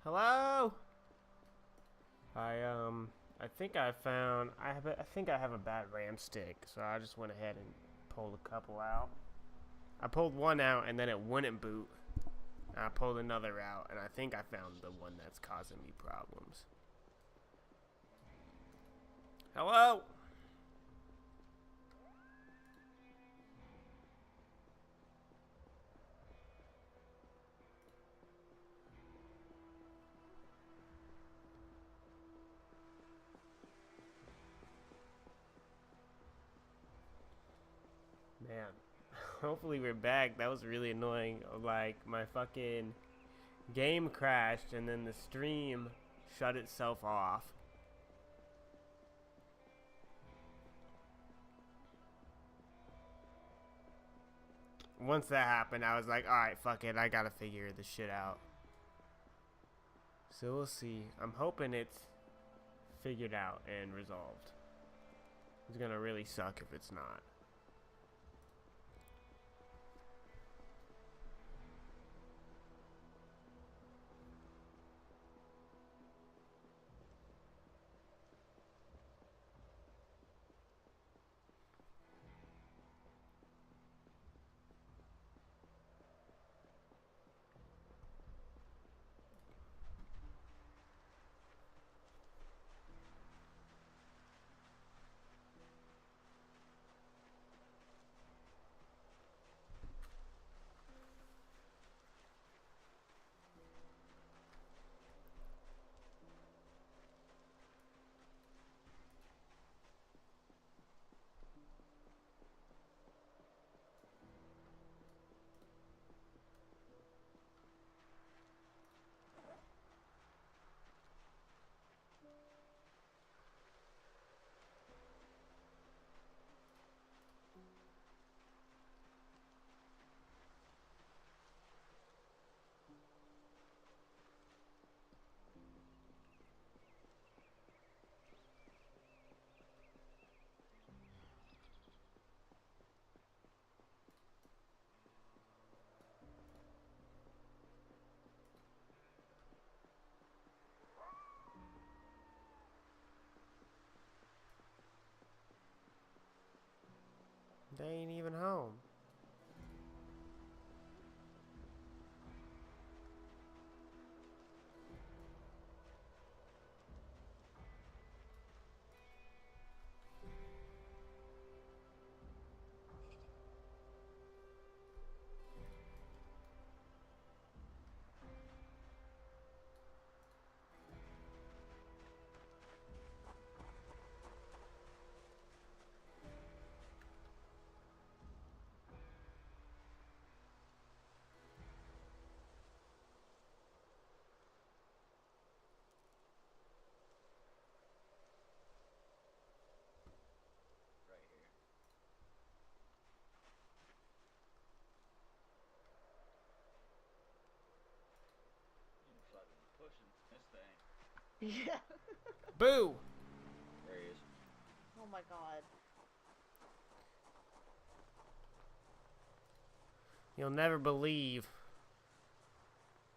Hello? I think I found I think I have a bad RAM stick, so I just went ahead and pulled a couple out. I pulled one out and then it wouldn't boot. I pulled another out and I think I found the one that's causing me problems. Hello? Man, hopefully we're back. That was really annoying. Like, my fucking game crashed and then the stream shut itself off. Once that happened, I was like, alright, fuck it. I gotta figure this shit out. So we'll see. I'm hoping it's figured out and resolved. It's gonna really suck if it's not. They ain't even home. Right here. You fucking pushing this thing. Yeah. Boo! There he is. Oh my god. You'll never believe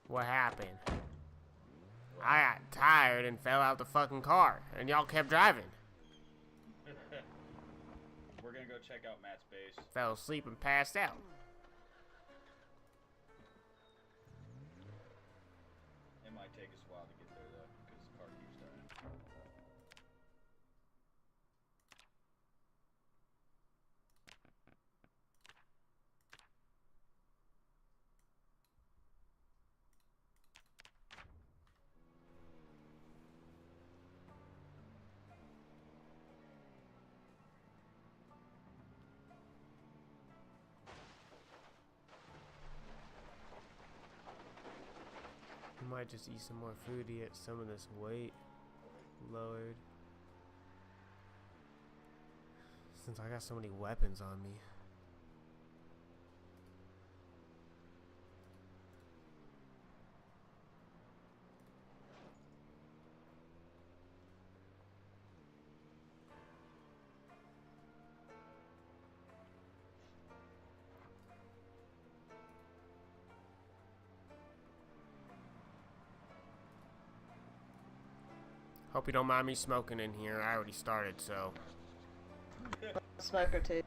what happened. I got tired and fell out the fucking car, and y'all kept driving. We're gonna go check out Matt's base. Fell asleep and passed out. It might take us a while to get there though, because the car keeps dying. I might just eat some more food to get some of this weight lowered. Since I got so many weapons on me. Hope you don't mind me smoking in here. I already started, so. Smoker too.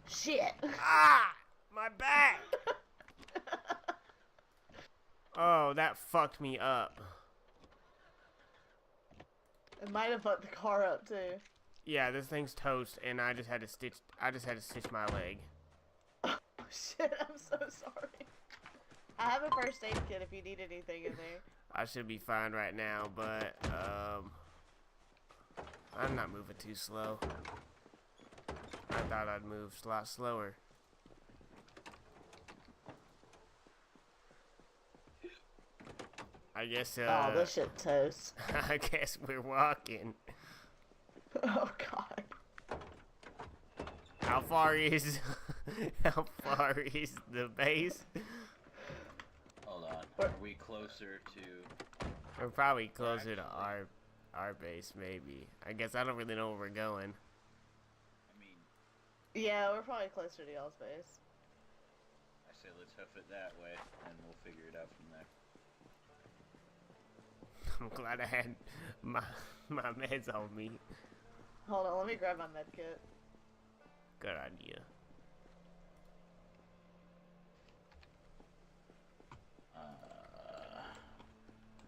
Shit. Ah! My back! Oh, that fucked me up. It might have fucked the car up too. Yeah, this thing's toast, and I just had to stitch my leg. Oh, shit, I'm so sorry. I have a first aid kit if you need anything in there. I should be fine right now, but I'm not moving too slow. I thought I'd move a lot slower. I guess Oh, this shit toast. I guess we're walking. Oh god. How far is the base? Hold on. Are we closer to... We're probably closer to our base, maybe. I guess I don't really know where we're going. I mean... Yeah, we're probably closer to y'all's base. I say let's hoof it that way, and we'll figure it out from there. I'm glad I had my meds on me. Hold on, let me grab my med kit. Good idea.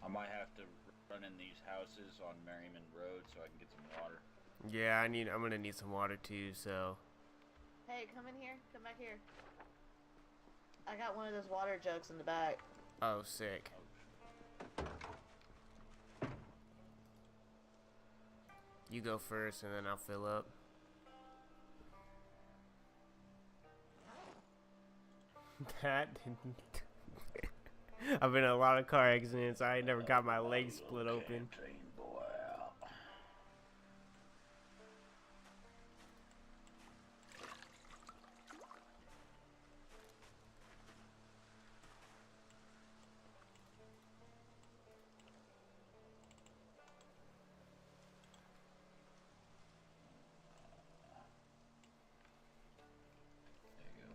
I might have to run in these houses on Merriman Road so I can get some water. Yeah, I'm gonna need some water too, so. Hey, come in here. Come back here. I got one of those water jugs in the back. Oh, sick. You go first, and then I'll fill up. That didn't. I've been in a lot of car accidents. I ain't never got my legs split open. There you go.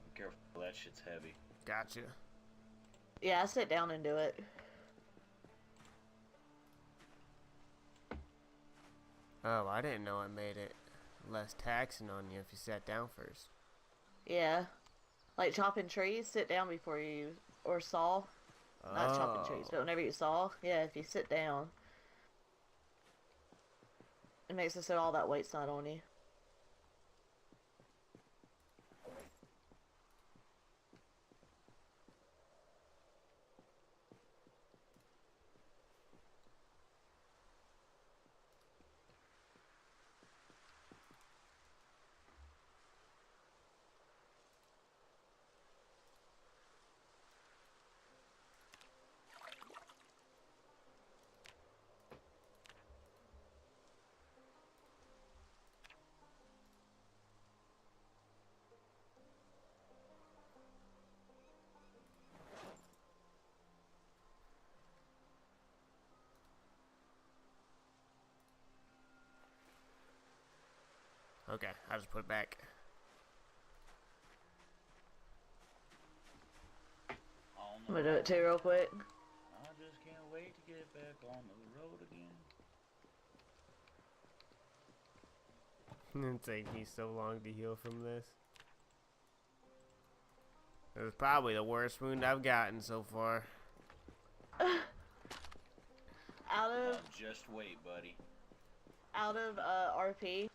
Be careful, that shit's heavy. Gotcha. Yeah, I sit down and do it. Oh, I didn't know it made it less taxing on you if you sat down first. Yeah. Like chopping trees, sit down before you... Or saw. Not chopping trees, but whenever you saw. Yeah, if you sit down. It makes it so all that weight's not on you. Okay, I'll just put it back. I'm gonna do it too real quick. I just can't wait to get back on the road again. It's taking me so long to heal from this. It was probably the worst wound I've gotten so far. Just wait, buddy. Out of RP,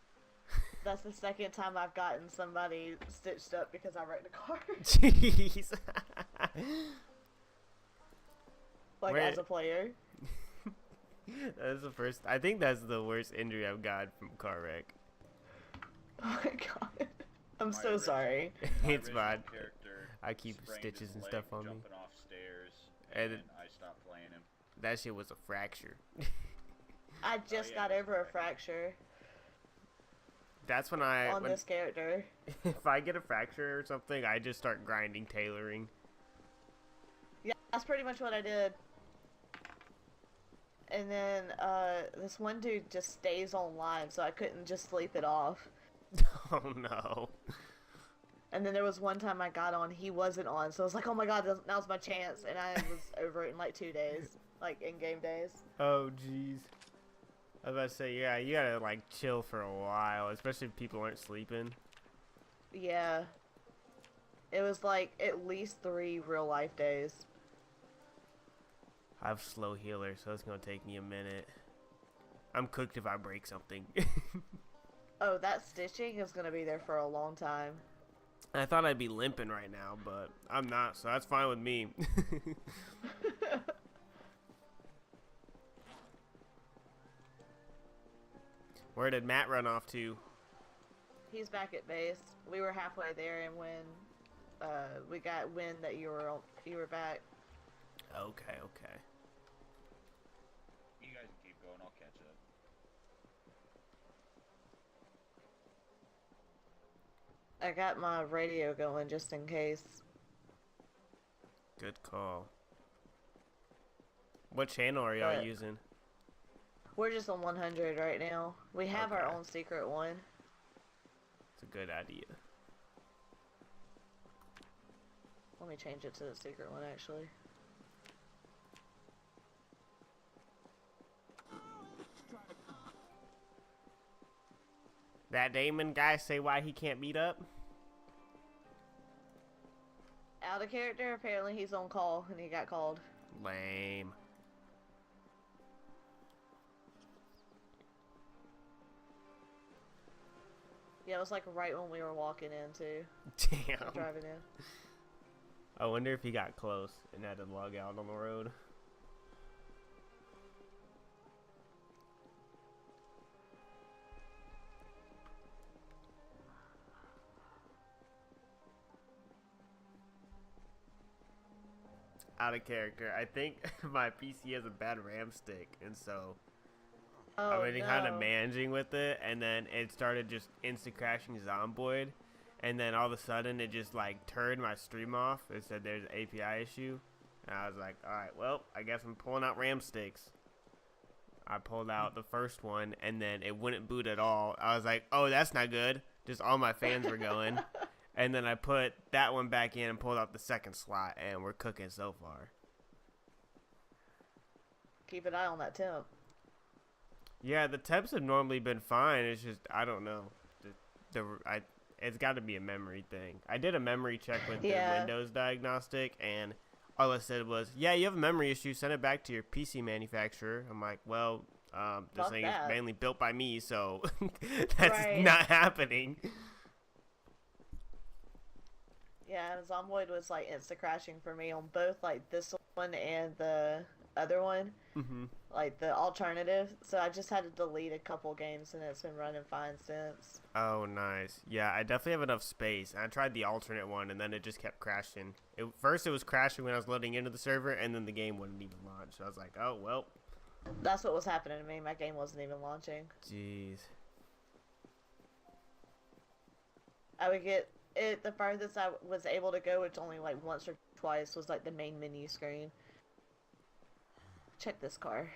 that's the second time I've gotten somebody stitched up because I wrecked a car. Jeez. Like, Wait. as a player. That's the first. I think that's the worst injury I've got from car wreck. Oh my god. I'm My so original- sorry. My It's original bad. character I keep sprained stitches his and leg stuff on me. jumping off stairs, And and I stopped playing him. that shit was a fracture. I just yeah, got that's over a right. fracture That's when on this character. if I get a fracture or something, I just start grinding tailoring. Yeah, that's pretty much what I did. And then this one dude just stays on live, so I couldn't just sleep it off. Oh no. And then there was one time I got on, he wasn't on, so I was like, oh my god, now's my chance. And I was over it in like 2 days, like in-game days. Oh jeez. I was about to say, yeah, you gotta like chill for a while, especially if people aren't sleeping. Yeah. It was like at least 3 real life days. I have slow healer, so it's gonna take me a minute. I'm cooked if I break something. Oh, that stitching is gonna be there for a long time. I thought I'd be limping right now, but I'm not, so that's fine with me. Where did Matt run off to? He's back at base. We were halfway there, and when we got wind that you were back. Okay, okay. You guys can keep going. I'll catch up. I got my radio going just in case. Good call. What channel are y'all using? We're just on 100 right now. We have our Okay. own secret one. It's a good idea. Let me change it to the secret one, actually. That Damon guy say why he can't meet up? Out of character, apparently he's on call, and he got called. Lame. Yeah, it was like right when we were walking in, too. Damn. Driving in. I wonder if he got close and had to log out on the road. Out of character. I think my PC has a bad RAM stick, and so Oh, I've been kind of no. managing with it, and then it started just insta crashing Zomboid, and then all of a sudden it just like turned my stream off. It said there's an API issue, and I was like, all right, well, I guess I'm pulling out RAM sticks. I pulled out the first one, and then it wouldn't boot at all. I was like, oh, that's not good. Just all my fans were going. And then I put that one back in and pulled out the second slot, and we're cooking so far. Keep an eye on that temp. Yeah, the temps have normally been fine. It's just, I don't know. It's got to be a memory thing. I did a memory check with the Windows diagnostic, and all it said was, yeah, you have a memory issue. Send it back to your PC manufacturer. I'm like, well, this Fuck thing that. is mainly built by me, so that's Right. not happening. Yeah, Zomboid was like insta crashing for me on both like this one and the other one, Mm-hmm. like the alternative. So I just had to delete a couple games and it's been running fine since. Oh, nice. Yeah, I definitely have enough space. I tried the alternate one, and then it just kept crashing. First, it was crashing when I was loading into the server, and then the game wouldn't even launch. So I was like, oh, well. That's what was happening to me. My game wasn't even launching. Jeez. I would get it. The farthest I was able to go, which only like once or twice, was like the main menu screen. Check this car.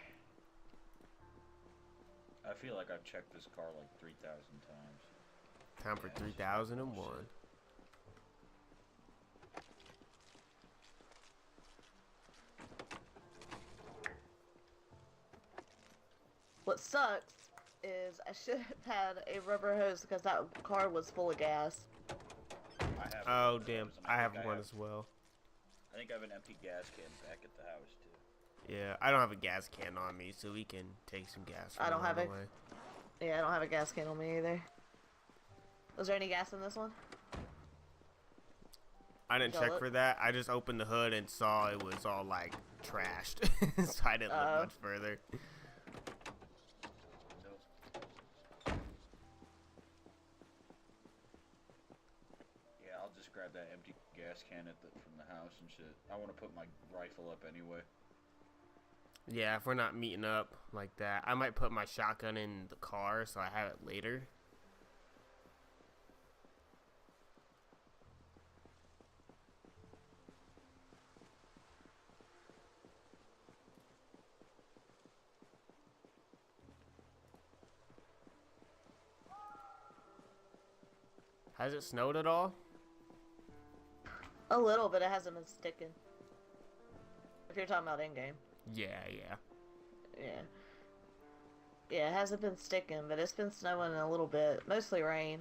I feel like I've checked this car like 3,000 times. Time for 3001. What sucks is I should have had a rubber hose because that car was full of gas. I have Oh, one of damn. those, and I have think one as well. I think I have an empty gas can back at the house too. Yeah, I don't have a gas can on me, so we can take some gas from I don't have along a- the way. Yeah, I don't have a gas can on me either. Was there any gas in this one? I didn't Y'all check look- for that. I just opened the hood and saw it was all, like, trashed. So I didn't look Uh-oh. much further. Yeah, I'll just grab that empty gas can from the house and shit. I want to put my rifle up anyway. Yeah, if we're not meeting up like that, I might put my shotgun in the car so I have it later. Has it snowed at all? A little, but it hasn't been sticking. If you're talking about in-game. Yeah, yeah. Yeah. Yeah, it hasn't been sticking, but it's been snowing a little bit. Mostly rain.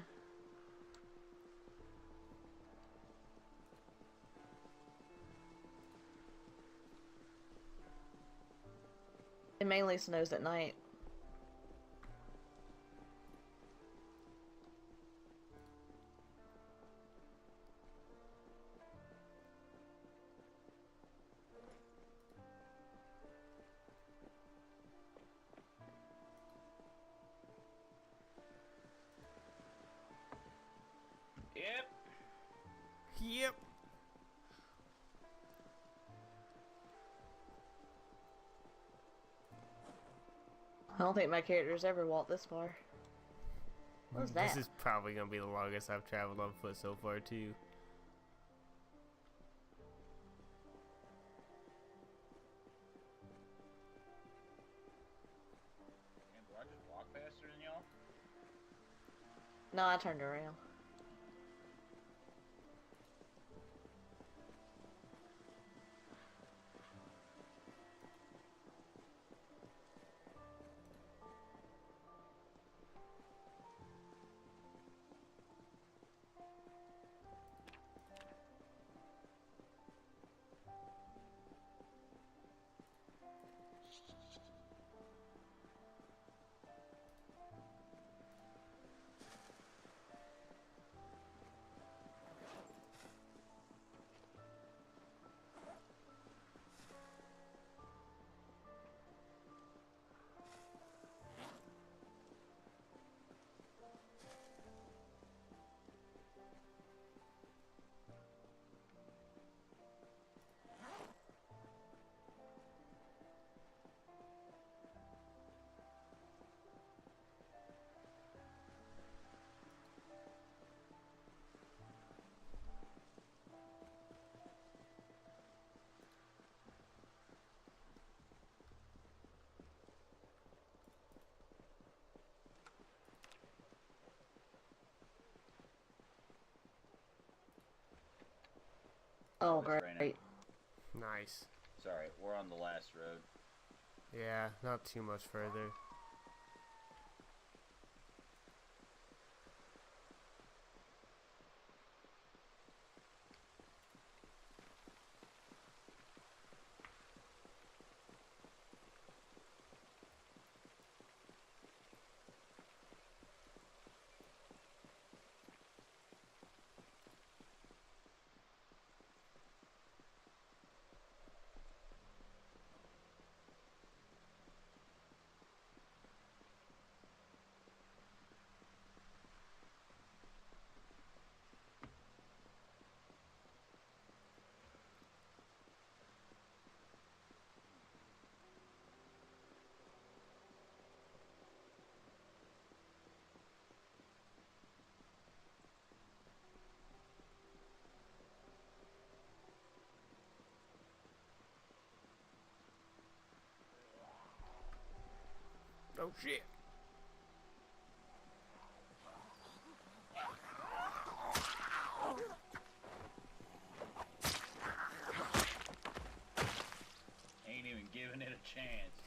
It mainly snows at night. Yep. Yep. I don't think my character's ever walked this far. What's that? This is probably gonna be the longest I've traveled on foot so far too. Man, do I just walk faster than y'all? No, I turned around. Oh, It's raining. great. Nice. Sorry, we're on the last road. Yeah, not too much further. Oh shit. Ain't even giving it a chance.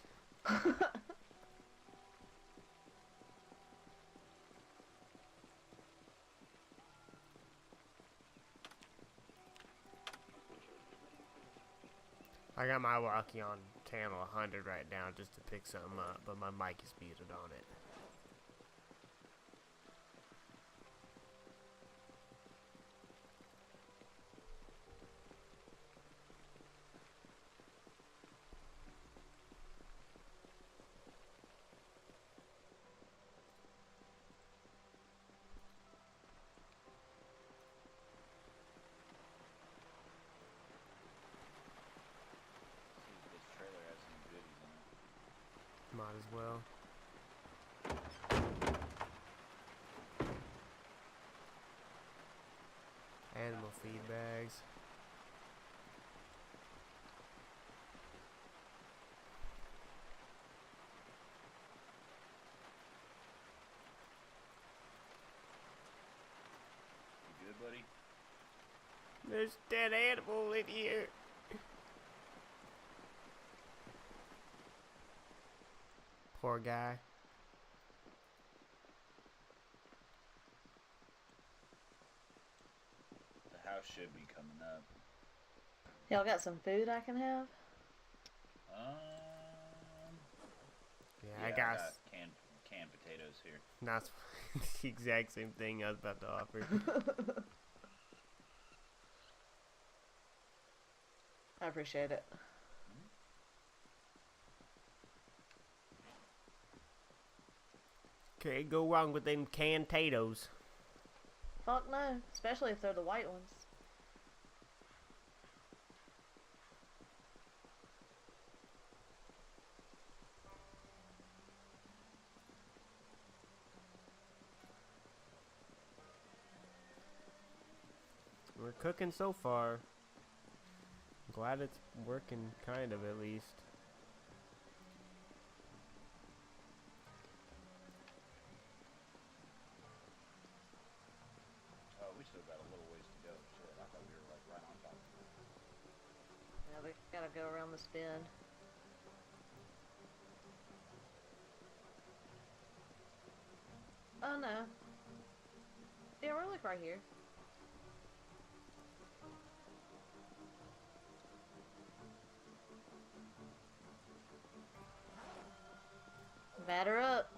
I got my walkie on channel 100 right now just to pick something up, but my mic is muted on it. See if this trailer has some goodies in it. Might as well. Animal feed bags. You good, buddy? There's a dead animal in here. Poor guy. The house should be coming up. Y'all got some food I can have? Yeah, I I got got canned potatoes here. not the exact same thing I was about to offer. I appreciate it. Can't go wrong with them canned potatoes. Fuck no, especially if they're the white ones. We're cooking so far. Glad it's working, kind of, at least. Oh, we still got a little ways to go. Shit, I thought we were like right on top of it. Yeah, we gotta go around this bend. Oh no. Yeah, we're like right here. Batter up.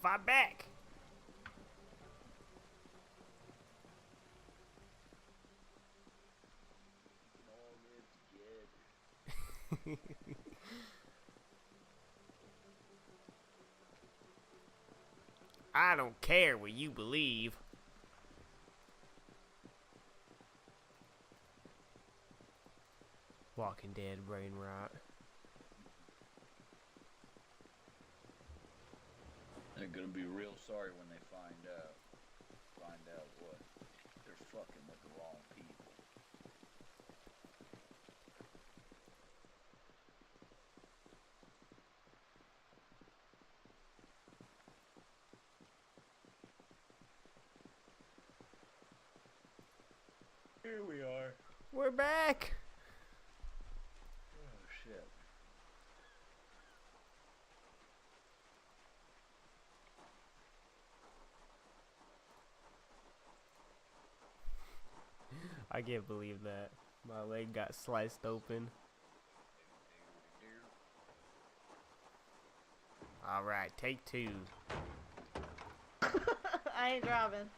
Fight back! All live together. I don't care what you believe. Walking Dead brain rot. They're gonna be real sorry when they find out what they're fucking with the wrong people. Here we are. We're back! Oh shit. I can't believe that. My leg got sliced open. Alright, take two. I ain't driving.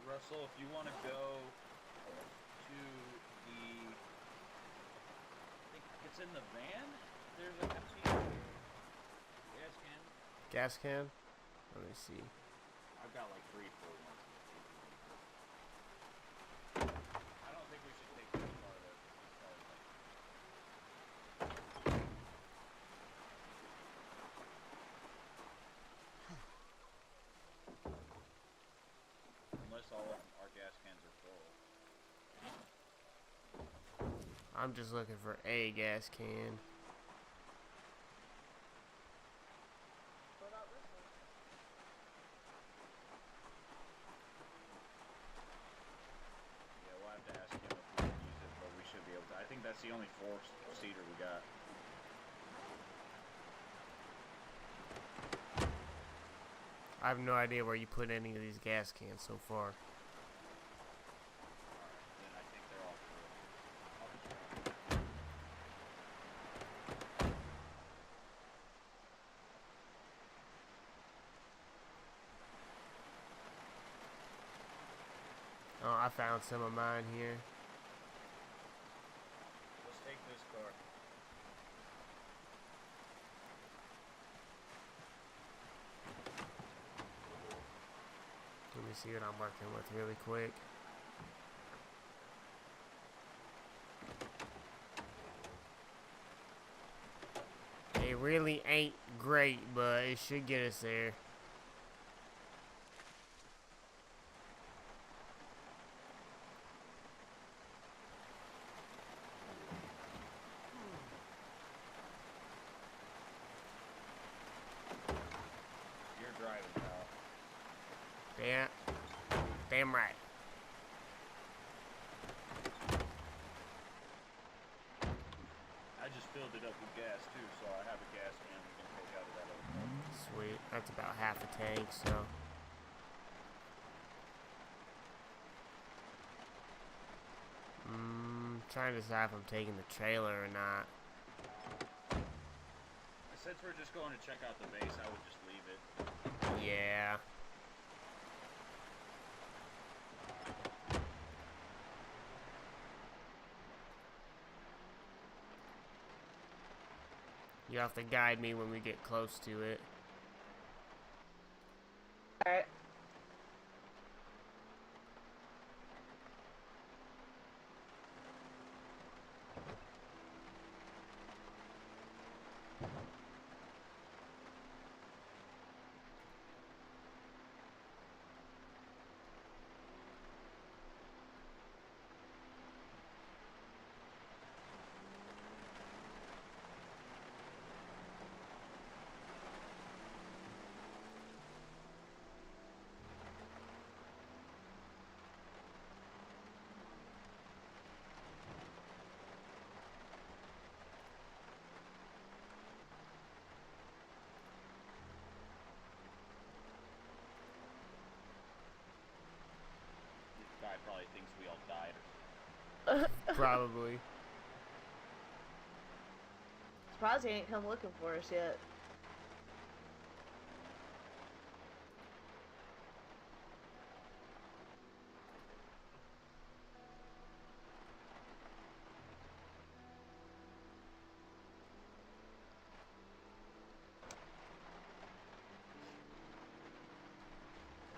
Russell, if you want to go to the, I think it's in the van. There's an empty gas can. Gas can? Let me see. I've got like 3 full ones. I don't think we should take this far though. Unless all of our gas cans are full. I'm just looking for a gas can. What about this one? Yeah, we'll have to ask him if we can use it, but we should be able to. I think that's the only 4-seater we got. I have no idea where you put any of these gas cans so far. Then I think they're all full. I'll be trying. I found some of mine here. Let's take this car. Let me see what I'm working with really quick. It really ain't great, but it should get us there. You're driving, pal. Damn right. I just filled it up with gas too, so I have a gas can we can take out of that other car. Sweet. That's about half a tank, so. Trying to decide if I'm taking the trailer or not. Since we're just going to check out the base, I would just leave it. Yeah. You have to guide me when we get close to it. Alright. This guy probably thinks we all died or something. Probably. Surprised he ain't come looking for us yet.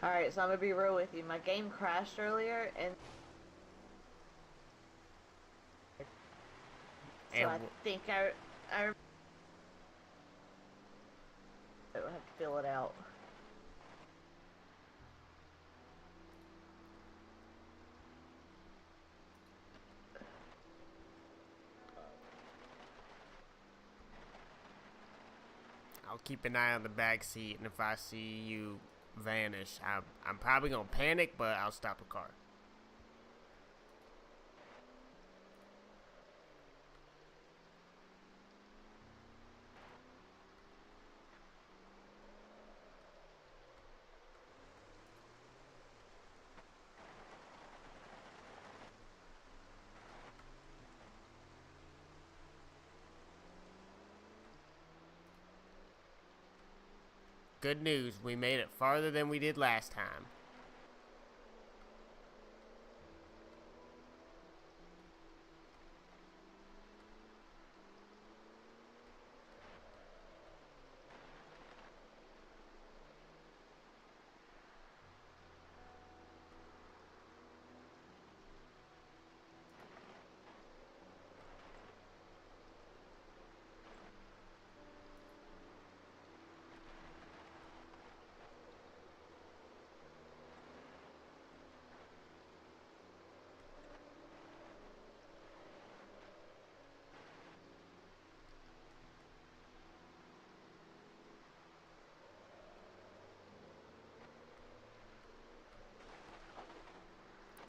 Alright, so I'm gonna be real with you. My game crashed earlier, and so I think I don't have to fill it out. I'll keep an eye on the back seat, and if I see you vanish, I'm probably gonna panic, but I'll stop a car. Good news, we made it farther than we did last time.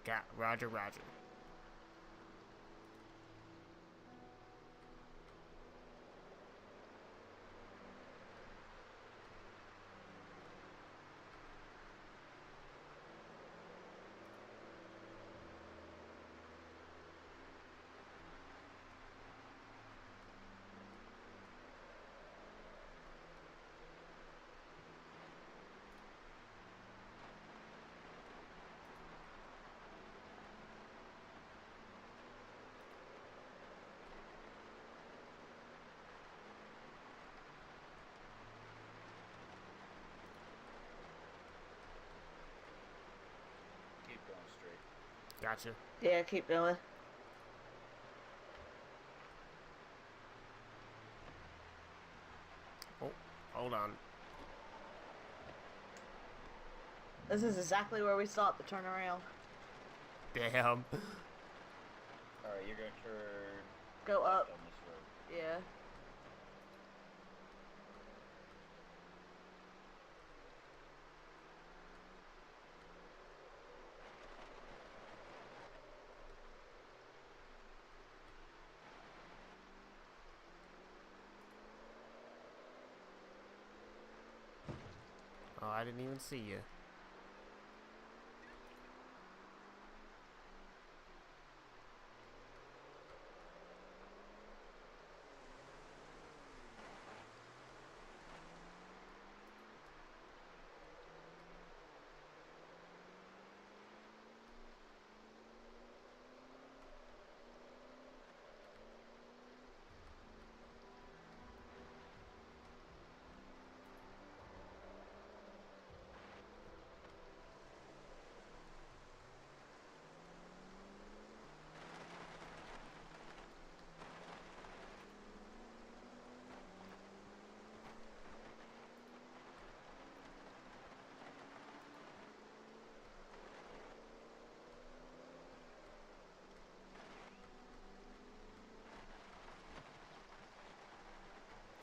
Got Roger, Roger. Gotcha. Yeah, keep going. Oh, hold on. This is exactly where we stopped to turn around. Damn. Alright, you're gonna turn Go left up. on this road. Yeah. Oh, I didn't even see you.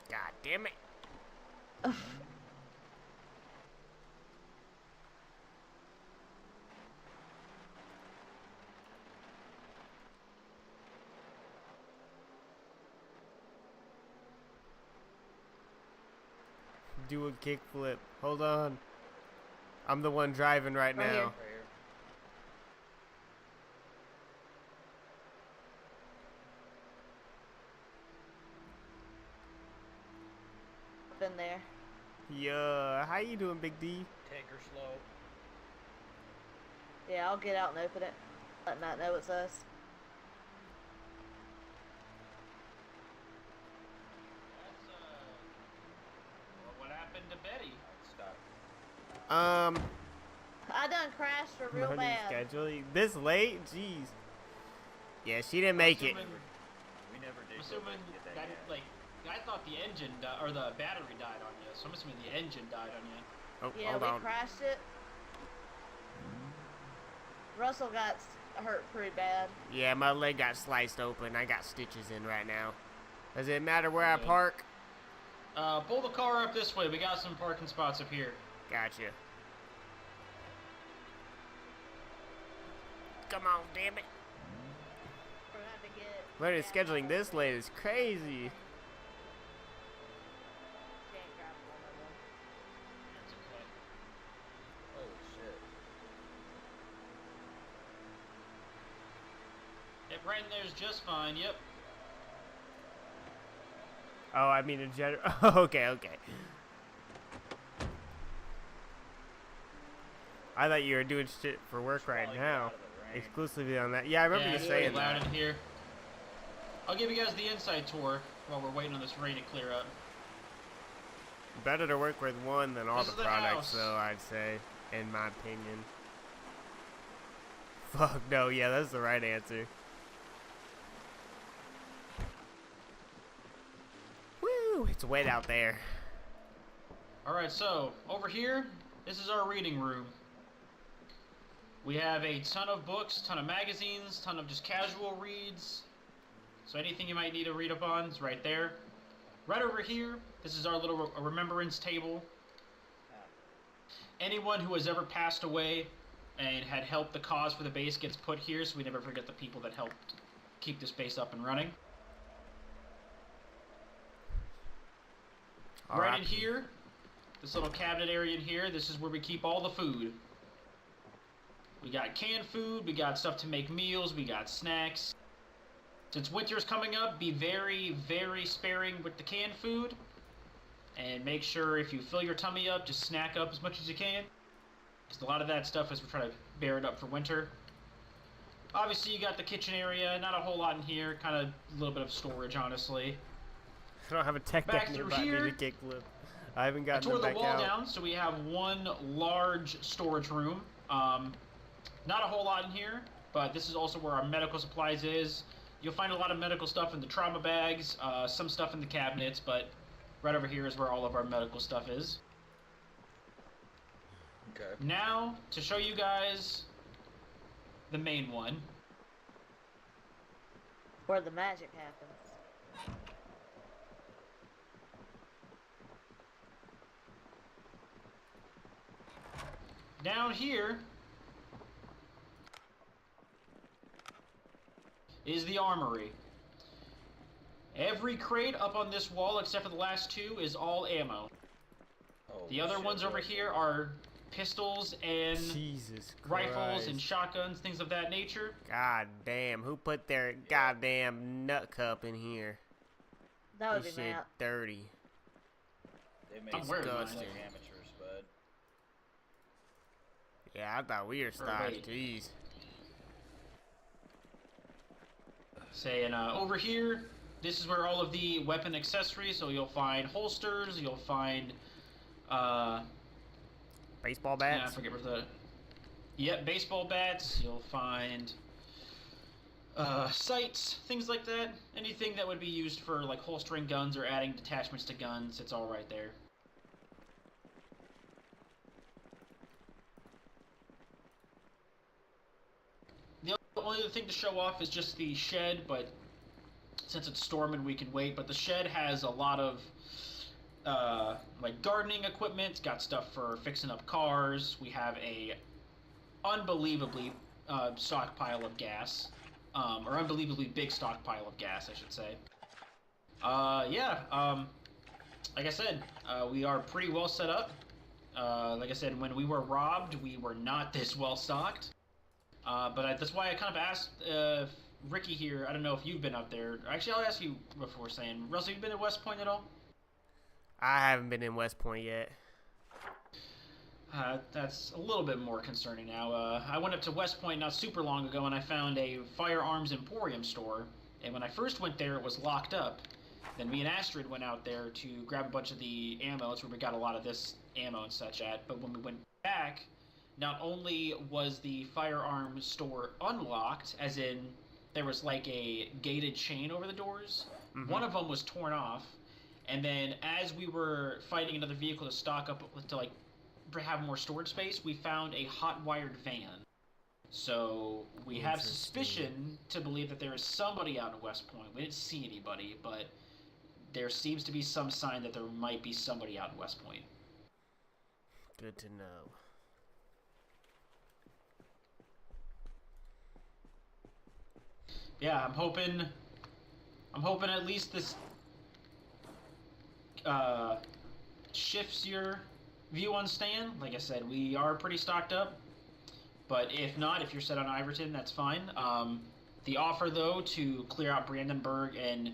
God damn it. Do a kickflip. Hold on. I'm the one driving right Right now. here. Right here. Been there. Yeah. How you doing, Big D? Take her slow. Yeah, I'll get out and open it. Let Matt know it's us. That's, well, what happened to Betty? Alright, stop. I done crashed her real Running bad. scheduling. This late? Jeez. Yeah, she didn't make it. Assuming- We never did I'm go assuming back and get that that, gas. like, I thought the engine or the battery died on you, so I'm assuming the engine died on you. Oh, Yeah, hold we on. crashed it. Russell got hurt pretty bad. Yeah, my leg got sliced open. I got stitches in right now. Does it matter where I Okay. park? Pull the car up this way. We got some parking spots up here. Gotcha. Come on, damn it. We're gonna have to get. Learning gas scheduling out. this late is crazy. Can't grab one of them. That's okay. Holy shit. Yep, right in there's just fine. Yep. Oh, I mean in general. Okay. I thought you were doing shit for work right Probably get now. out of the rain. Exclusively on that. Yeah, I remember Yeah, you it's saying pretty loud that. in here. I'll give you guys the inside tour while we're waiting on this rain to clear up. Better to work with one than all This the is the products, house. though, I'd say, in my opinion. Fuck no, yeah, that's the right answer. Woo, it's wet out there. Alright, so, over here, this is our reading room. We have a ton of books, ton of magazines, ton of just casual reads. So anything you might need to read up on is right there. Right over here, this is our little remembrance table. Anyone who has ever passed away and had helped the cause for the base gets put here, so we never forget the people that helped keep this base up and running. Right in R.I.P. here, this little cabinet area in here, this is where we keep all the food. We got canned food, we got stuff to make meals, we got snacks. Since winter's coming up, be very, very sparing with the canned food. And make sure if you fill your tummy up, just snack up as much as you can. Because a lot of that stuff is we're trying to bear it up for winter. Obviously, you got the kitchen area, not a whole lot in here, kind of a little bit of storage, honestly. I don't have a tech Back deck through nearby me here. to kickflip. I haven't I gotten tore them the back wall out. down, so we have one large storage room. Not a whole lot in here. but this is also where our medical supplies is. You'll find a lot of medical stuff in the trauma bags, some stuff in the cabinets, but right over here is where all of our medical stuff is. Okay. Now, to show you guys the main one. Where the magic happens. Down here is the armory. Every crate up on this wall, except for the last two, is all ammo. Oh, The other shit, ones over right. here are pistols and Jesus rifles and Christ. shotguns, things of that nature. God damn, who put their goddamn nut cup in here? That would This be shit Matt. dirty. They I'm made wearing some mine. like amateurs, bud. Yeah, I thought we were starting. wait. Jeez. Saying over here, this is where all of the weapon accessories. So you'll find holsters. You'll find Baseball yeah, I bats? forget where the baseball bats. You'll find sights, things like that. Anything that would be used for like holstering guns or adding detachments to guns. It's all right there. The only other thing to show off is just the shed, but since it's storming, we can wait. But the shed has a lot of like gardening equipment. It's got stuff for fixing up cars. We have a unbelievably stockpile of gas, or unbelievably big stockpile of gas, I should say. Like I said, we are pretty well set up. Like I said, when we were robbed, we were not this well stocked. That's why I kind of asked Ricky here. I don't know if you've been up there. Actually, I'll ask you before saying, Russell, you been to West Point at all? I haven't been in West Point yet. That's a little bit more concerning now. I went up to West Point not super long ago, and I found a firearms emporium store. And when I first went there, it was locked up. Then me and Astrid went out there to grab a bunch of the ammo. That's where we got a lot of this ammo and such at. But when we went back, not only was the firearms store unlocked, as in there was like a gated chain over the doors, one of them was torn off. And then as we were fighting another vehicle to stock up to like have more storage space, we found a hot wired van. So we have suspicion to believe that there is somebody out in West Point. We didn't see anybody, but there seems to be some sign that there might be somebody out in West Point. Good to know. Yeah, I'm hoping at least this shifts your view on Stan. Like I said, we are pretty stocked up. But if not, if you're set on Iverton, that's fine. The offer, though, to clear out Brandenburg, and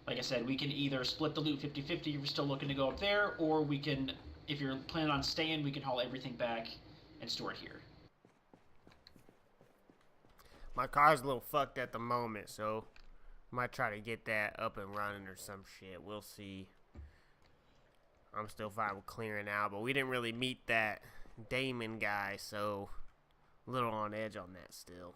like I said, we can either split the loot 50-50 if you're still looking to go up there, or we can, if you're planning on staying, we can haul everything back and store it here. My car's a little fucked at the moment, so I might try to get that up and running or some shit. We'll see. I'm still fine with clearing out, but we didn't really meet that Damon guy, so a little on edge on that still.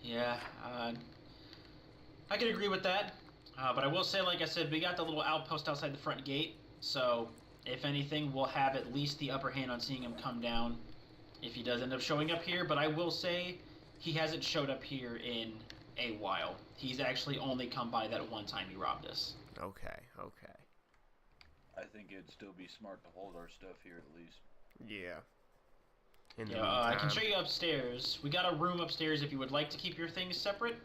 Yeah, I can agree with that. But I will say, like I said, we got the little outpost outside the front gate, so if anything, we'll have at least the upper hand on seeing him come down if he does end up showing up here. But I will say, he hasn't showed up here in a while. He's actually only come by that one time he robbed us. Okay, okay. I think it'd still be smart to hold our stuff here at least. Yeah. In the Yeah, I can meantime. show you upstairs. We got a room upstairs if you would like to keep your things separate.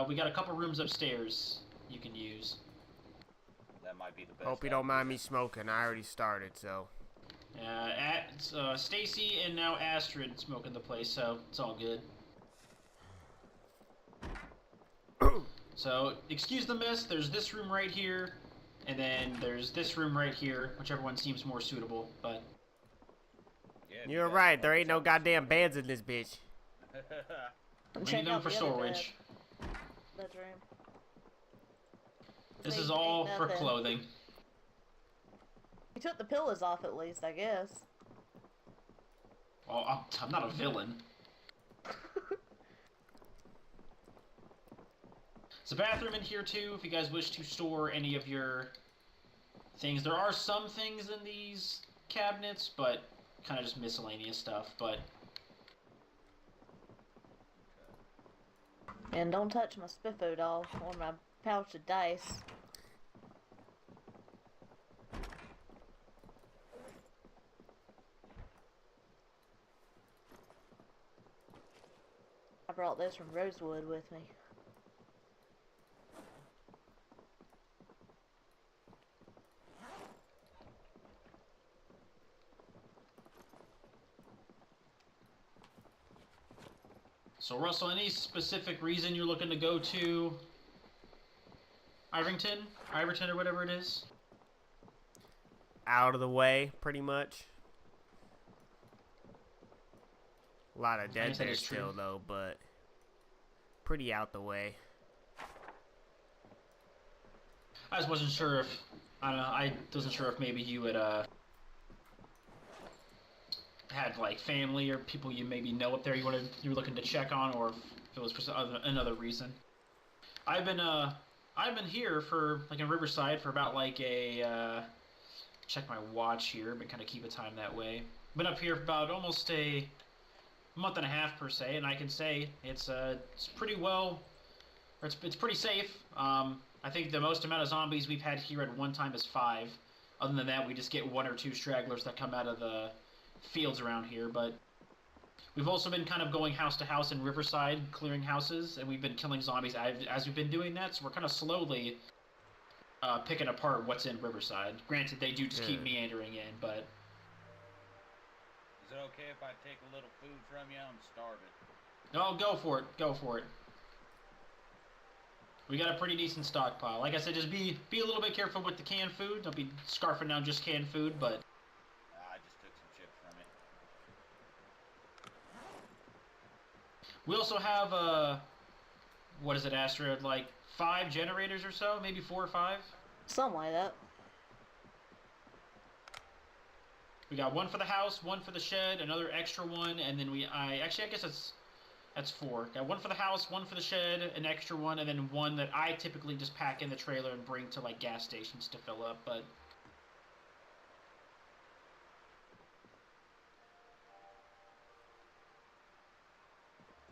We got a couple rooms upstairs you can use. That might be the best. Hope you don't mind me smoking. I already started, so. Stacy and now Astrid smoking the place, so it's all good. So, excuse the mess, there's this room right here, and then there's this room right here, whichever one seems more suitable, but... Yeah, You're right, there ain't no goddamn beds in this bitch. I'm we need checking them out for the other storage. bedroom. This See, is all ain't for nothing. clothing. You took the pillows off at least, I guess. Well, I'm not a villain. There's a bathroom in here too, if you guys wish to store any of your things. There are some things in these cabinets, but kind of just miscellaneous stuff. But And don't touch my spiffo doll or my pouch of dice. I brought this from Rosewood with me. so, Russell, any specific reason you're looking to go to Iverton, or whatever it is? Out of the way, pretty much. A lot of dead guess that there is true. still, though, but pretty out the way. I just wasn't sure if I wasn't sure if maybe you had had like family or people you maybe know up there you were looking to check on, or if it was for another reason. I've been here for like in Riverside for about like a check my watch here, but kind of keep a time that way. Been up here for about almost a month and a half per se, and I can say it's pretty well, or it's pretty safe. I think the most amount of zombies we've had here at one time is 5. Other than that, we just get 1 or 2 stragglers that come out of the fields around here. But we've also been kind of going house to house in Riverside, clearing houses, and we've been killing zombies as we've been doing that. So we're kind of slowly picking apart what's in Riverside. Granted, they do just keep meandering in, but. Is it okay if I take a little food from you? I'm starving. No, go for it. Go for it. We got a pretty decent stockpile. Like I said, just be a little bit careful with the canned food. Don't be scarfing down just canned food, but... I just took some chips from it. We also have, what is it, Astrid? Like 5 generators or so? Maybe 4 or 5? Something like that. We got 1 for the house, 1 for the shed, another extra one, and then I guess that's 4. Got 1 for the house, 1 for the shed, an extra one, and then 1 that I typically just pack in the trailer and bring to like gas stations to fill up, but...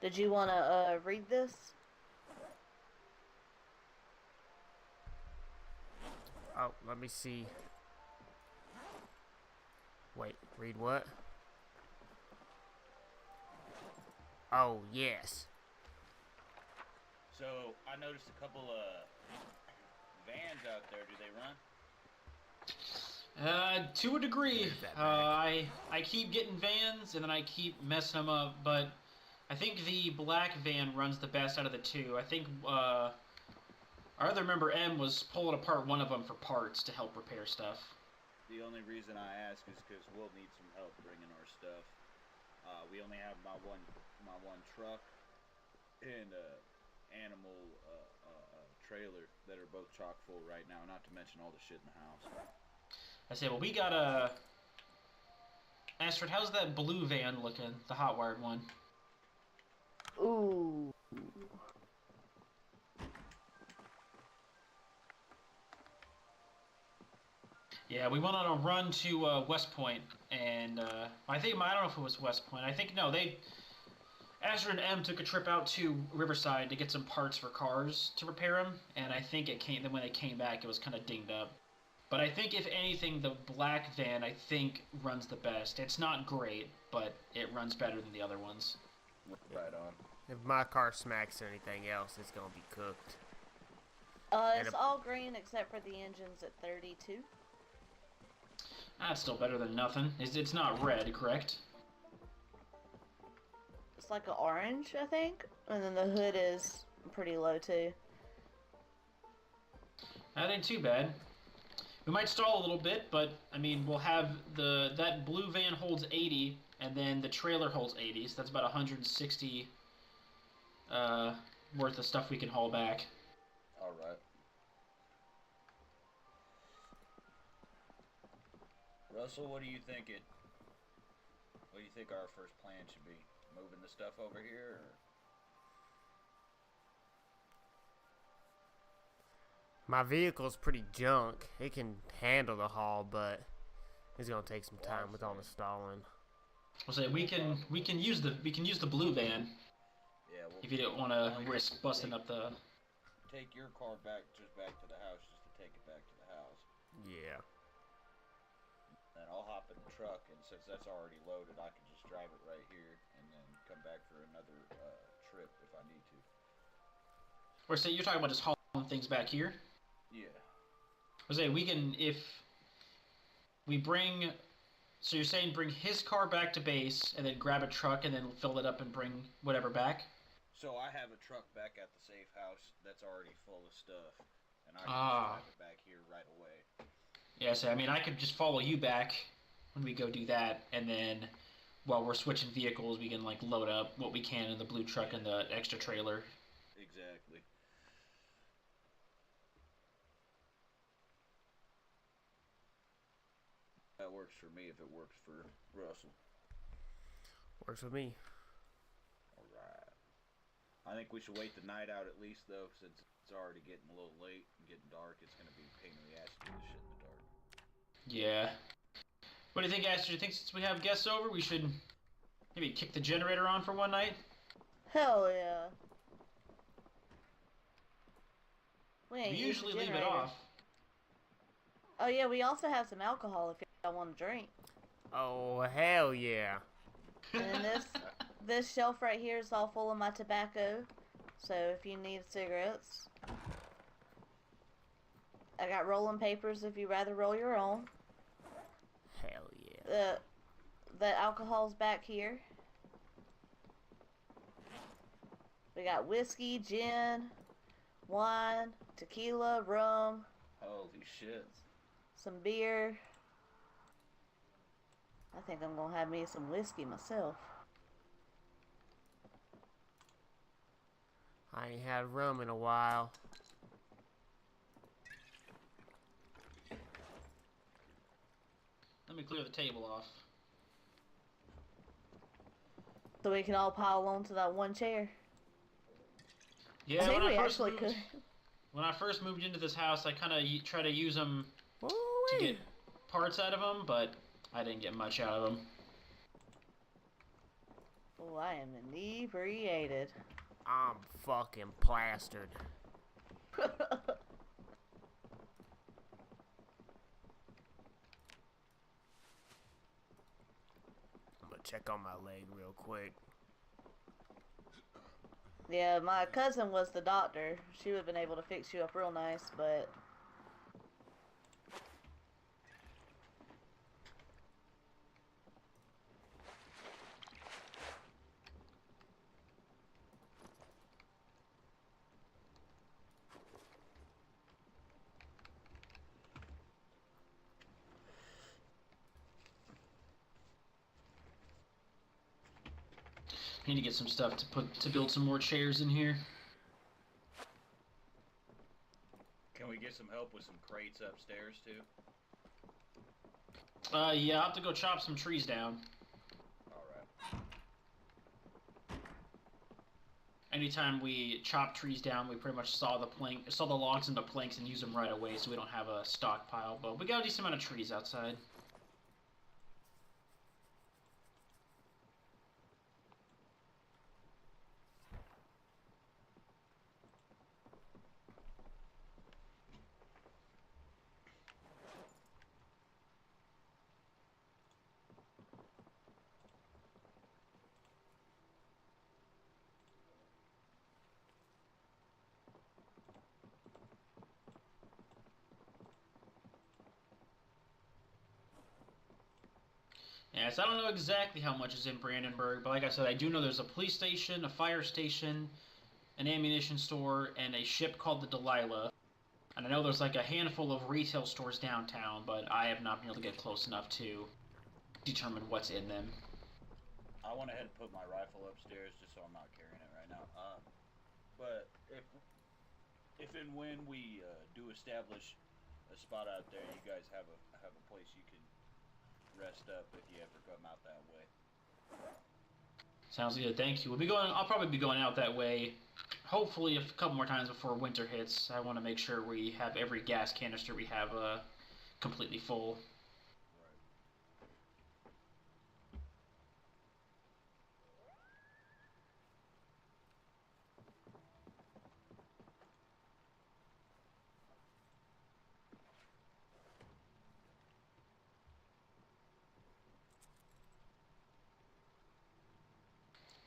Did you want to read this? Oh, let me see. Wait, read what? Oh, yes. So, I noticed a couple vans out there. Do they run? To a degree. Where's that I keep getting vans, and then I keep messing them up, but I think the black van runs the best out of the 2. I think, our other member, M, was pulling apart one of them for parts to help repair stuff. The only reason I ask is because we'll need some help bringing our stuff. We only have my one truck and animal trailer that are both chock full right now, not to mention all the shit in the house. I say, well, we got a... Astrid, how's that blue van looking? The hot-wired one. Ooh. Yeah, we went on a run to West Point, and I don't know if it was West Point. I think, no, Astrid and M took a trip out to Riverside to get some parts for cars to repair them, and I think then when they came back, it was kind of dinged up. But I think, if anything, the black van, I think, runs the best. It's not great, but it runs better than the other ones. Right on. If my car smacks anything else, it's gonna be cooked. It's all green except for the engine's at 32. That's still better than nothing. It's not red, correct? It's like an orange, I think. And then the hood is pretty low, too. That ain't too bad. We might stall a little bit, but, I mean, we'll have that blue van holds 80, and then the trailer holds 80, so that's about 160 worth of stuff we can haul back. Alright. Russell, what do you think our first plan should be? Moving the stuff over here, or? My vehicle's pretty junk. It can handle the haul, but it's gonna take some time with all the stalling. I'll say we can use the blue van Yeah. Well, if you don't want to risk busting up the. Take your car back to the house just to take it back to the house. Yeah. And I'll hop in the truck, and since that's already loaded, I can just drive it right here and then come back for another trip if I need to. Or say you're talking about just hauling things back here. Yeah. I say we can if we bring. So you're saying bring his car back to base and then grab a truck and then fill it up and bring whatever back? So I have a truck back at the safe house that's already full of stuff, and I can just drive it back here right away. Yeah, so I mean I could just follow you back when we go do that, and then while we're switching vehicles, we can like load up what we can in the blue truck and the extra trailer. Exactly. That works for me if it works for Russell. Works with me. Alright. I think we should wait the night out at least, though, since it's already getting a little late and getting dark. It's going to be a pain in the ass to do this shit in the dark. Yeah. What do you think, Ash? Do you think since we have guests over, we should maybe kick the generator on for one night? Hell yeah. We We ain't used the usually leave it generator. off. Oh yeah, we also have some alcohol if y'all want to drink. Oh, hell yeah. And then this shelf right here is all full of my tobacco. So if you need cigarettes, I got rolling papers if you rather roll your own. Hell yeah. The alcohol's back here. We got whiskey, gin, wine, tequila, rum, Holy shit. some beer. I think I'm gonna have me some whiskey myself. I ain't had rum in a while. Let me clear the table off. So we can all pile onto that one chair. Yeah, I think when we I first actually moved, could. when I first moved into this house, I kind of try to use them to Woo-wee. get parts out of them, but I didn't get much out of them. Oh, I am inebriated. I'm fucking plastered. I'm gonna check on my leg real quick. Yeah, my cousin was the doctor. She would have been able to fix you up real nice, but I need to get some stuff to build some more chairs in here. Can we get some help with some crates upstairs, too? Yeah, I'll have to go chop some trees down. Alright. Anytime we chop trees down, we pretty much saw the logs into planks and use them right away, so we don't have a stockpile. But we got a decent amount of trees outside. Yeah, so I don't know exactly how much is in Brandenburg, but like I said, I do know there's a police station, a fire station, an ammunition store, and a ship called the Delilah. And I know there's like a handful of retail stores downtown, but I have not been able to get close enough to determine what's in them. I went ahead and put my rifle upstairs just so I'm not carrying it right now. But if and when we do establish a spot out there, you guys have a place you can rest up if you ever come out that way. Sounds good. Thank you. I'll probably be going out that way, hopefully a couple more times before winter hits. I want to make sure we have every gas canister we have completely full. Right.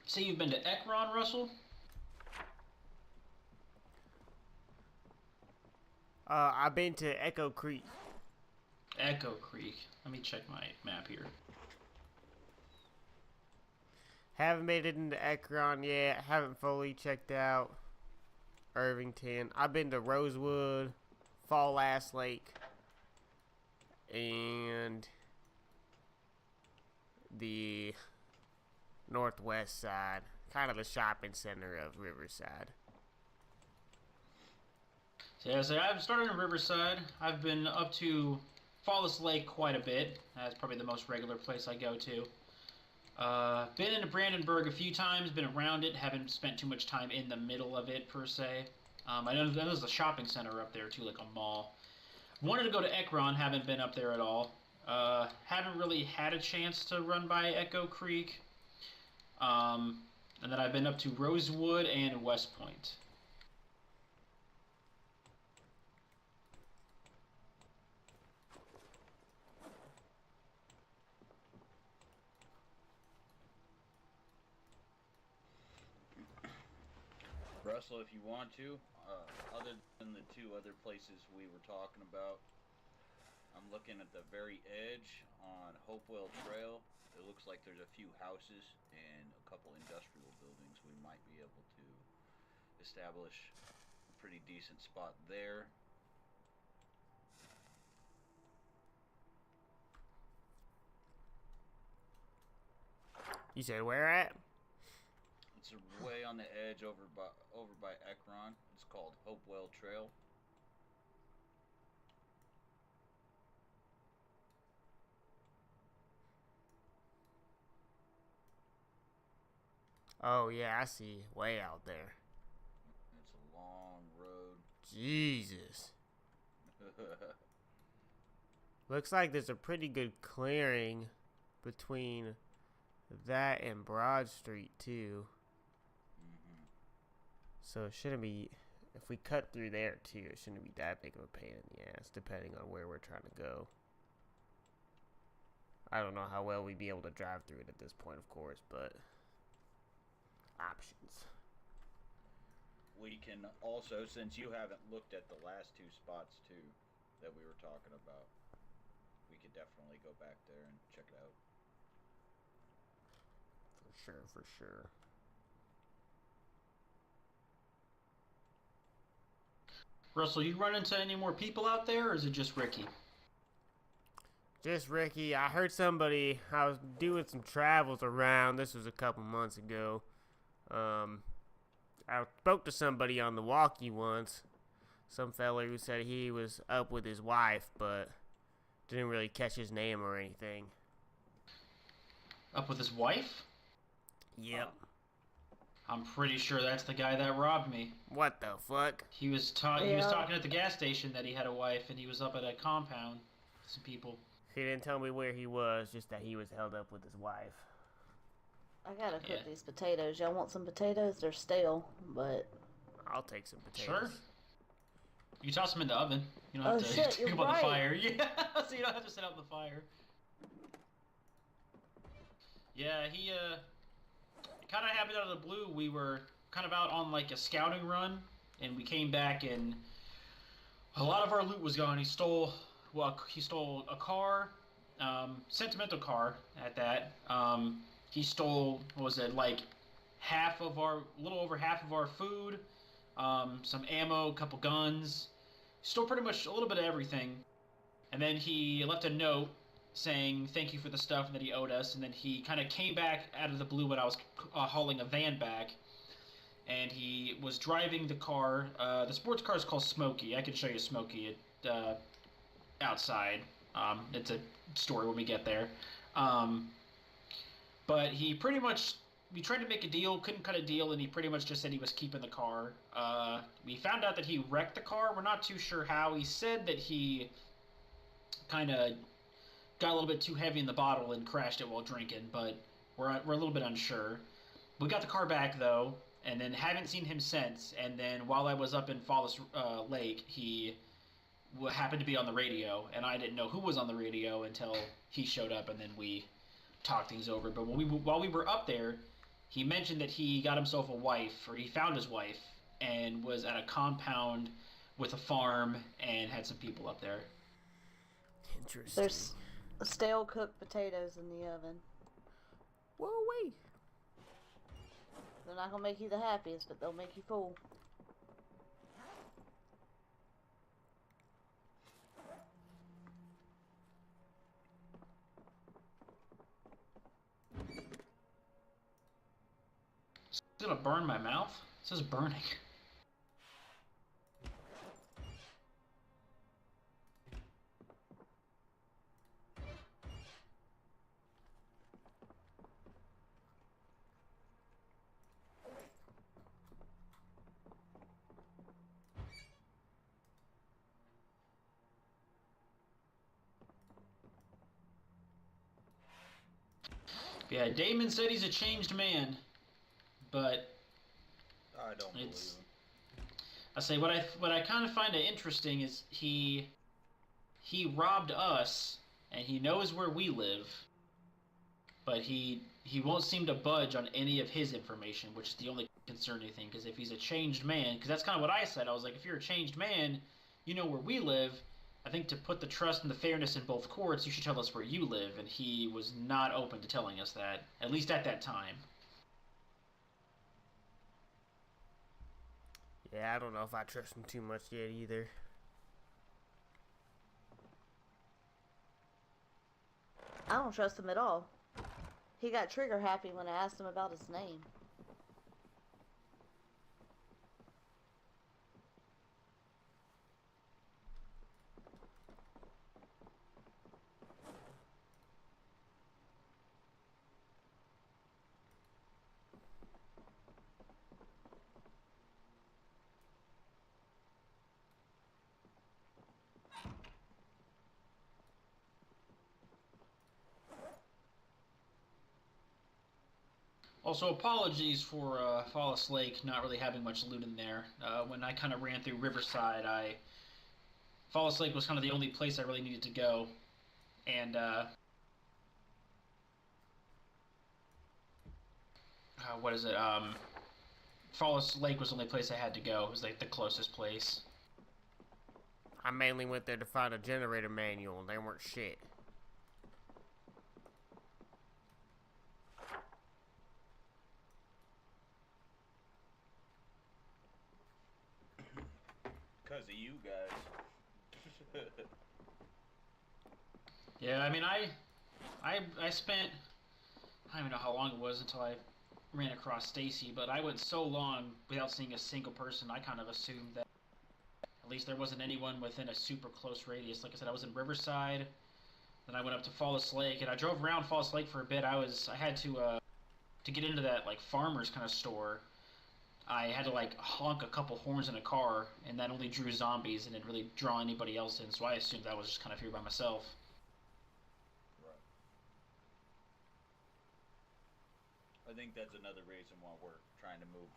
Say you've been to Ekron, Russell? I've been to Echo Creek. Echo Creek. Let me check my map here. Haven't made it into Ekron yet. Haven't fully checked out Irvington. I've been to Rosewood, Fall Ass Lake, and the northwest side, kind of the shopping center of Riverside. So yeah, so I've started in Riverside. I've been up to Falls Lake quite a bit. That's probably the most regular place I go to. Been into Brandenburg a few times, been around it, haven't spent too much time in the middle of it per se. I know there's a shopping center up there too, like a mall. Wanted to go to Ekron, haven't been up there at all. Haven't really had a chance to run by Echo Creek. And then I've been up to Rosewood and West Point. Russell, if you want to, other than the two other places we were talking about, I'm looking at the very edge on Hopewell Trail. It looks like there's a few houses and a couple industrial buildings. We might be able to establish a pretty decent spot there. You said where at? It's way on the edge over by Ekron. It's called Hopewell Trail. Oh yeah, I see. Way out there. It's a long road. Jesus. Looks like there's a pretty good clearing between that and Broad Street too. Mm-hmm. So it shouldn't be, if we cut through there too, it shouldn't be that big of a pain in the ass, depending on where we're trying to go. I don't know how well we'd be able to drive through it at this point, of course, but options. We can also, since you haven't looked at the last two spots too that we were talking about, we could definitely go back there and check it out. For sure. Russell, you run into any more people out there, or is it just Ricky? Just Ricky. I heard somebody, I was doing some travels around, this was a couple months ago. I spoke to somebody on the walkie once. Some fella who said he was up with his wife, but didn't really catch his name or anything. Up with his wife? Yep. I'm pretty sure that's the guy that robbed me. What the fuck? He was he was talking at the gas station that he had a wife, and he was up at a compound with some people. He didn't tell me where he was, just that he was held up with his wife. I gotta cook these potatoes. Y'all want some potatoes? They're stale, but... I'll take some potatoes. Sure. You toss them in the oven. You don't have to shit, stick you're them on the right. fire. Yeah, so you don't have to set up the fire. Yeah, he kind of happened out of the blue. We were kind of out on like a scouting run, and we came back, and a lot of our loot was gone. He stole a car, sentimental car at that. He stole, what was it, like a little over half of our food, some ammo, a couple guns. Stole pretty much a little bit of everything. And then he left a note saying thank you for the stuff that he owed us. And then he kind of came back out of the blue when I was hauling a van back. And he was driving the car. The sports car is called Smokey. I can show you Smokey outside. It's a story when we get there. But he pretty much we tried to make a deal, couldn't cut a deal, and he pretty much just said he was keeping the car. We found out that he wrecked the car. We're not too sure how. He said that he kind of got a little bit too heavy in the bottle and crashed it while drinking, but we're a little bit unsure. We got the car back, though, and then haven't seen him since. And then while I was up in Falls Lake, he happened to be on the radio, and I didn't know who was on the radio until he showed up, and then we talked things over. But while we were up there, he mentioned that he got himself a wife, or he found his wife, and was at a compound with a farm and had some people up there. Interesting. There's stale cooked potatoes in the oven. Whoa, wait. They're not gonna make you the happiest, but they'll make you full. It's gonna burn my mouth? It says burning. Yeah, Damon said he's a changed man, but I don't believe it's. him. I say what I kind of find it interesting is he robbed us and he knows where we live, but he won't seem to budge on any of his information, which is the only concerning thing. Because if he's a changed man, because that's kind of what I said. I was like, if you're a changed man, you know where we live. I think to put the trust and the fairness in both courts, you should tell us where you live, and he was not open to telling us that, at least at that time. Yeah, I don't know if I trust him too much yet either. I don't trust him at all. He got trigger happy when I asked him about his name. Also, apologies for Fallis Lake not really having much loot in there. When I kind of ran through Riverside, Fallis Lake was kind of the only place I really needed to go, and what is it? Fallis Lake was the only place I had to go. It was like the closest place. I mainly went there to find a generator manual, and they weren't shit. Because of you guys. Yeah, I mean, I spent, I don't even know how long it was until I ran across Stacy, but I went so long without seeing a single person, I kind of assumed that at least there wasn't anyone within a super close radius. Like I said, I was in Riverside, then I went up to Fallis Lake, and I drove around Fallis Lake for a bit. I had to get into that, like, farmer's kind of store. I had to, like, honk a couple horns in a car, and that only drew zombies and didn't really draw anybody else in, so I assumed I was just kind of here by myself. Right. I think that's another reason why we're trying to move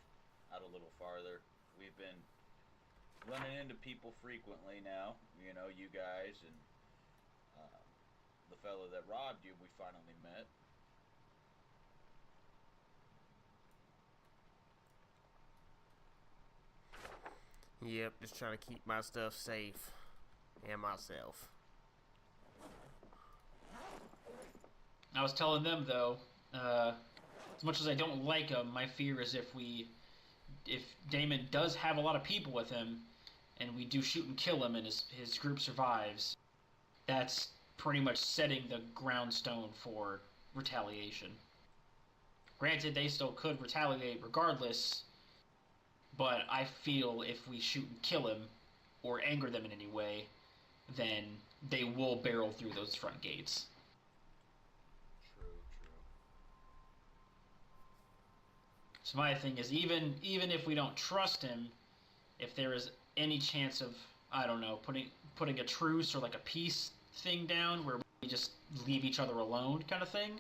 out a little farther. We've been running into people frequently now. You know, you guys and the fellow that robbed you, we finally met. Yep, just trying to keep my stuff safe. And myself. I was telling them, though, as much as I don't like him, my fear is if Damon does have a lot of people with him, and we do shoot and kill him and his group survives, that's pretty much setting the groundstone for retaliation. Granted, they still could retaliate regardless, but I feel if we shoot and kill him, or anger them in any way, then they will barrel through those front gates. True, true. So my thing is, even if we don't trust him, if there is any chance of, I don't know, putting a truce or like a peace thing down where we just leave each other alone, kind of thing.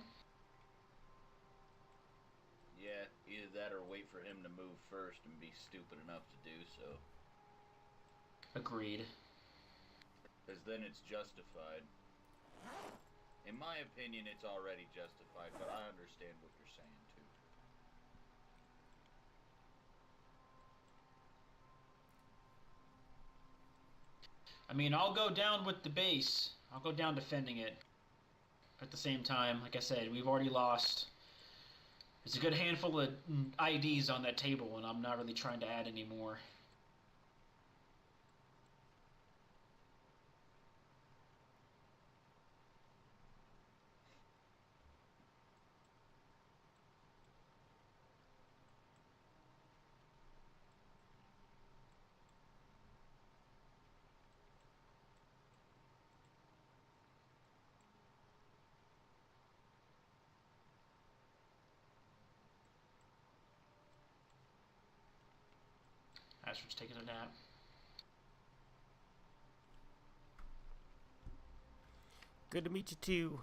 Yeah, either that or wait for him to move first and be stupid enough to do so. Agreed. Because then it's justified. In my opinion, it's already justified, but I understand what you're saying too. I mean, I'll go down with the base. I'll go down defending it. At the same time, like I said, we've already lost. There's a good handful of IDs on that table, and I'm not really trying to add any more. Astrid's taking a nap. Good to meet you too.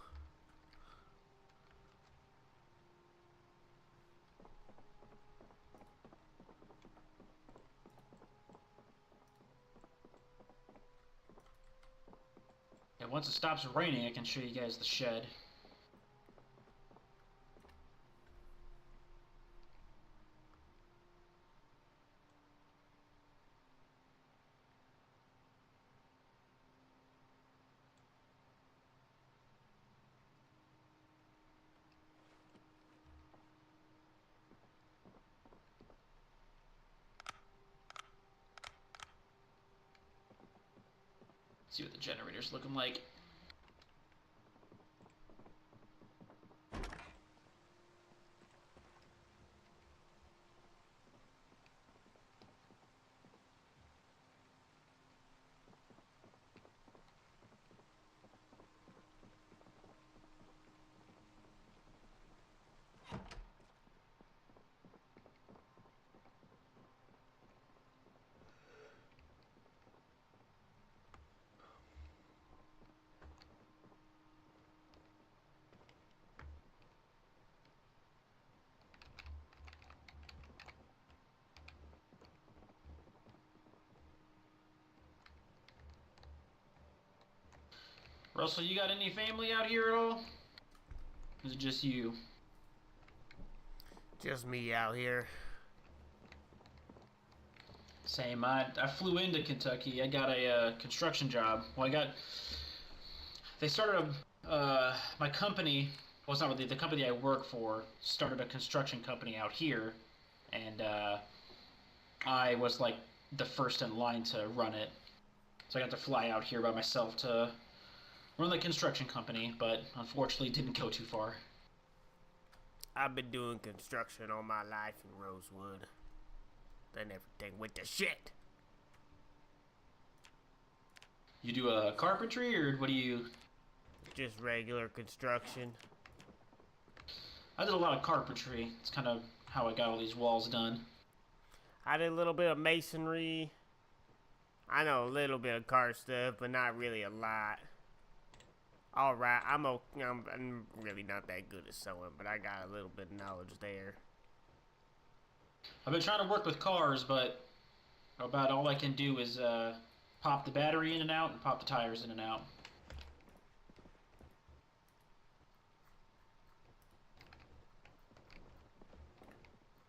Yeah, once it stops raining, I can show you guys the shed. See what the generator's looking like. Russell, you got any family out here at all? Or is it just you? Just me out here. Same. I flew into Kentucky. I got a construction job. Well, they started my company. Well, it's not really the company I work for. Started a construction company out here, and I was like the first in line to run it. So I got to fly out here by myself to run the construction company, but unfortunately didn't go too far. I've been doing construction all my life in Rosewood. Then everything went to shit. You do a carpentry, or what do you? Just regular construction. I did a lot of carpentry. It's kind of how I got all these walls done. I did a little bit of masonry. I know a little bit of car stuff, but not really a lot. Alright, I'm really not that good at sewing, but I got a little bit of knowledge there. I've been trying to work with cars, but about all I can do is pop the battery in and out and pop the tires in and out.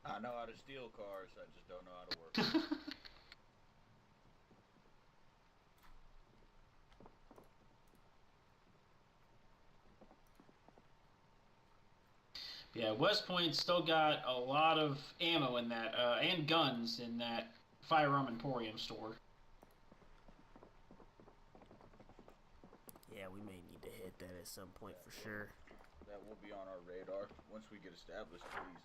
I know how to steal cars, I just don't know how to work them. Yeah, West Point still got a lot of ammo in that, and guns in that Firearm Emporium store. Yeah, we may need to hit that at some point for sure. That will be on our radar once we get established, please.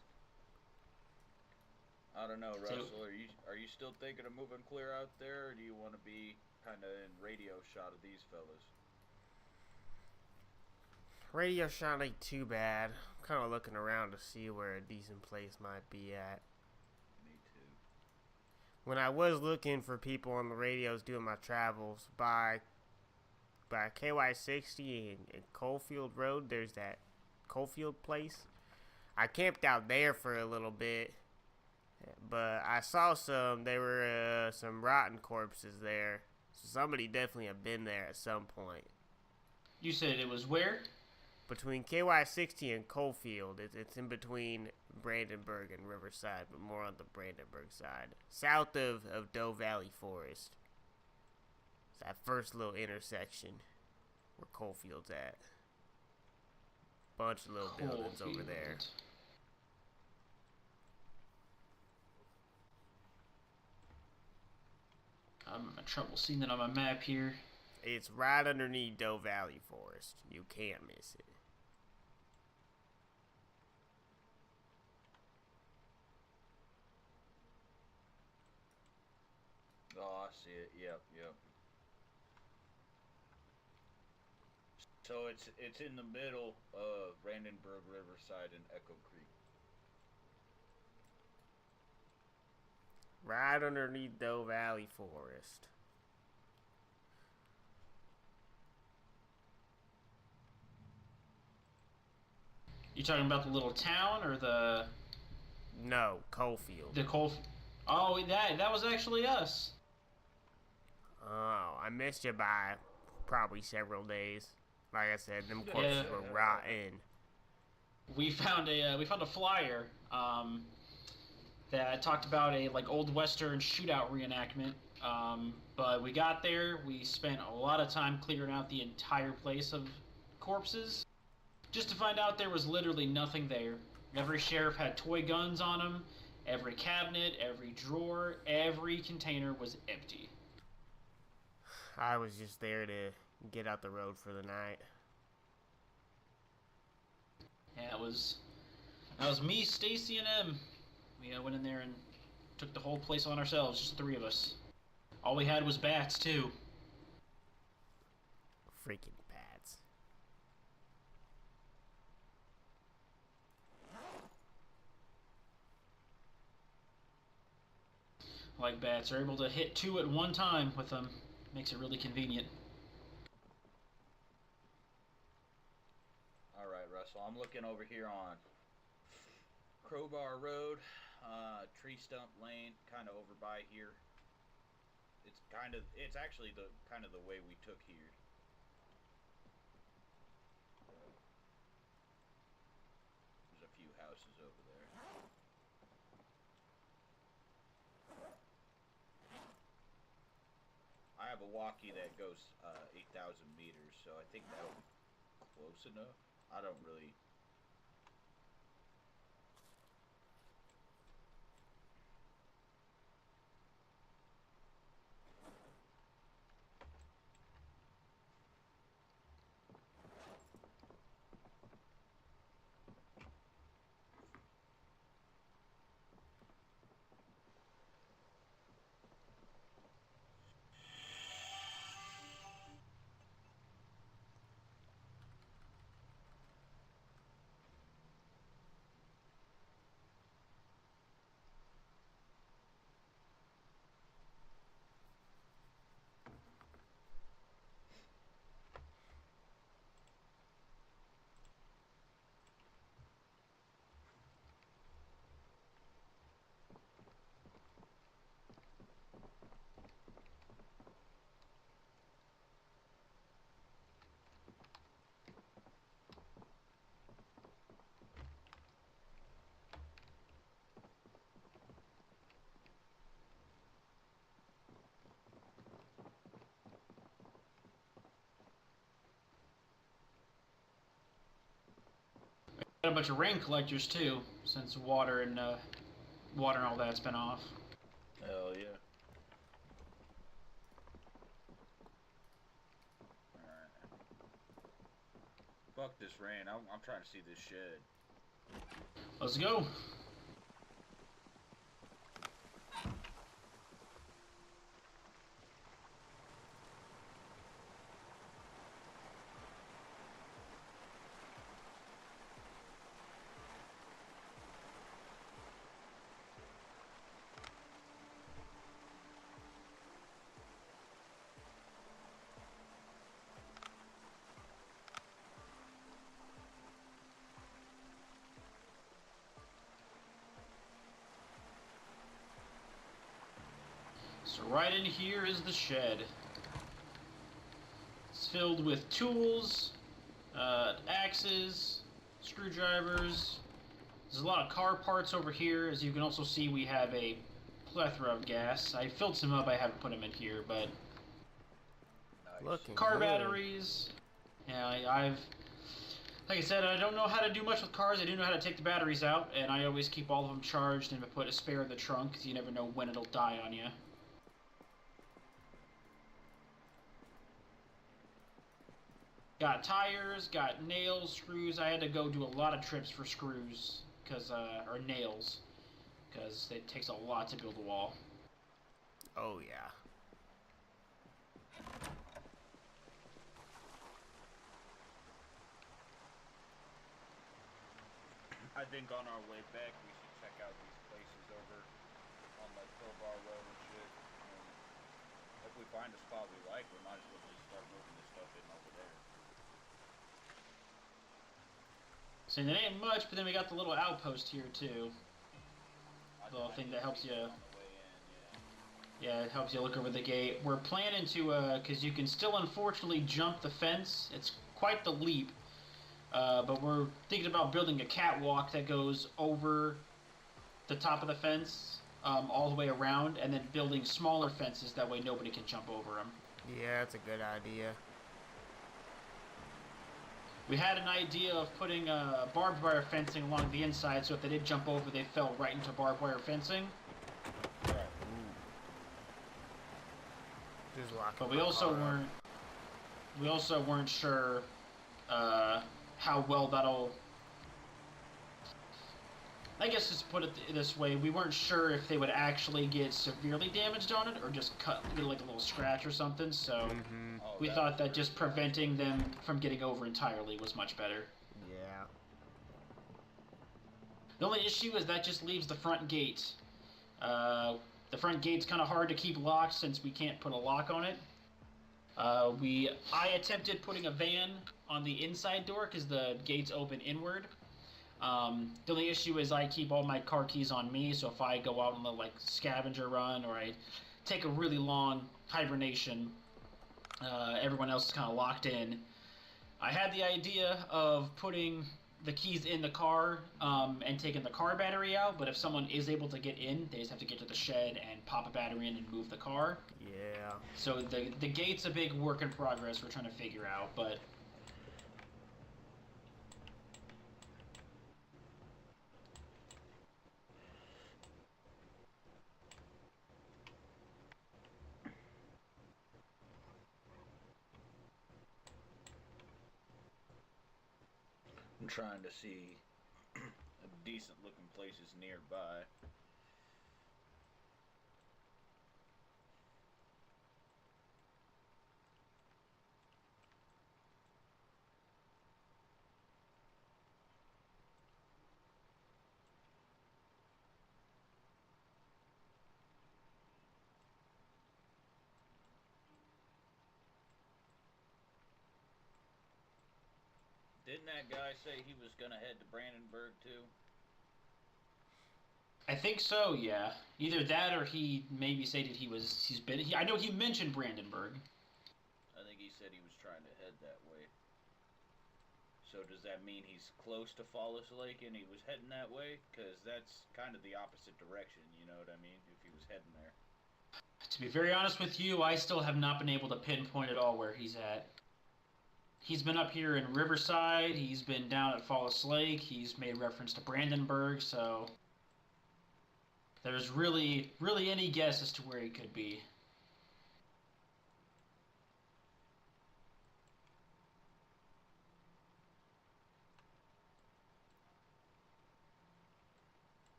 I don't know, Russell. Are you still thinking of moving clear out there, or do you want to be kind of in radio shot of these fellas? Radio shot ain't too bad. I'm kind of looking around to see where a decent place might be at. Me too. When I was looking for people on the radios doing my travels by KY60 and Coalfield Road, there's that Coalfield place. I camped out there for a little bit, but I saw there were some rotten corpses there. So somebody definitely had been there at some point. You said it was where? Between KY60 and Coalfield, it's in between Brandenburg and Riverside, but more on the Brandenburg side. South of Doe Valley Forest. It's that first little intersection where Coalfield's at. Bunch of little buildings over there. I'm having trouble seeing it on my map here. It's right underneath Doe Valley Forest. You can't miss it. Oh, I see it. Yep. So it's in the middle of Brandenburg, Riverside, and Echo Creek. Right underneath Doe Valley Forest. You talking about the little town or the No, Coalfield. Oh, that was actually us. Oh, I missed you by probably several days. Like I said, them corpses were rotten. We found a flyer that talked about a old western shootout reenactment. But we got there, we spent a lot of time clearing out the entire place of corpses, just to find out there was literally nothing there. Every sheriff had toy guns on them. Every cabinet, every drawer, every container was empty. I was just there to get out the road for the night. Yeah, that was me, Stacy, and Em. We went in there and took the whole place on ourselves, just the three of us. All we had was bats, too. Freaking bats. Like bats are able to hit two at one time with them. Makes it really convenient. Alright, Russell, I'm looking over here on Crowbar Road, Tree Stump Lane, kind of over by here. It's actually the way we took here. There's a few houses over there. I have a walkie that goes 8,000 meters, so I think that'll be close enough. I don't really... Got a bunch of rain collectors too, since water and all that's been off. Hell yeah. Alright. Fuck this rain. I'm trying to see this shed. Let's go. So right in here is the shed. It's filled with tools, axes, screwdrivers. There's a lot of car parts over here. As you can also see, we have a plethora of gas. I filled some up. I haven't put them in here, but Nice. Looking car good. batteries. Yeah, I've like I said, I don't know how to do much with cars. I do know how to take the batteries out, and I always keep all of them charged and put a spare in the trunk because you never know when it'll die on you. Got tires, got nails, screws. I had to go do a lot of trips for screws, or nails, because it takes a lot to build a wall. Oh yeah. I think on our way back we should check out these places over on like Crowbar Road and shit. And if we find a spot we like, we might as well just start moving this stuff in over there. So there ain't much, but then we got the little outpost here too. Little thing that helps you. On the way in, Yeah, it helps you look over the gate. We're planning to, because you can still unfortunately jump the fence. It's quite the leap. But we're thinking about building a catwalk that goes over the top of the fence, all the way around, and then building smaller fences. That way nobody can jump over them. Yeah, that's a good idea. We had an idea of putting barbed wire fencing along the inside, so if they did jump over, they fell right into barbed wire fencing. Right. Just lock But my car up. we also weren't sure how well that'll. I guess just put it this way, we weren't sure if they would actually get severely damaged on it or just get like a little scratch or something. So Oh, we thought that just preventing them from getting over entirely was much better. Yeah. The only issue is that just leaves the front gate. The front gate's kind of hard to keep locked since we can't put a lock on it. I attempted putting a van on the inside door because the gates open inward. The only issue is I keep all my car keys on me, so if I go out on the like scavenger run or I take a really long hibernation, everyone else is kind of locked in. I had the idea of putting the keys in the car and taking the car battery out, but if someone is able to get in, they just have to get to the shed and pop a battery in and move the car. Yeah. So the gate's a big work in progress we're trying to figure out, but I'm trying to see decent looking places nearby. Didn't that guy say he was gonna head to Brandenburg too? I think so, yeah. Either that or he maybe stated I know he mentioned Brandenburg. I think he said he was trying to head that way. So does that mean he's close to Fallis Lake and he was heading that way? Because that's kind of the opposite direction, you know what I mean? If he was heading there. To be very honest with you, I still have not been able to pinpoint at all where he's at. He's been up here in Riverside, he's been down at Fallis Lake, he's made reference to Brandenburg, so there's really any guess as to where he could be.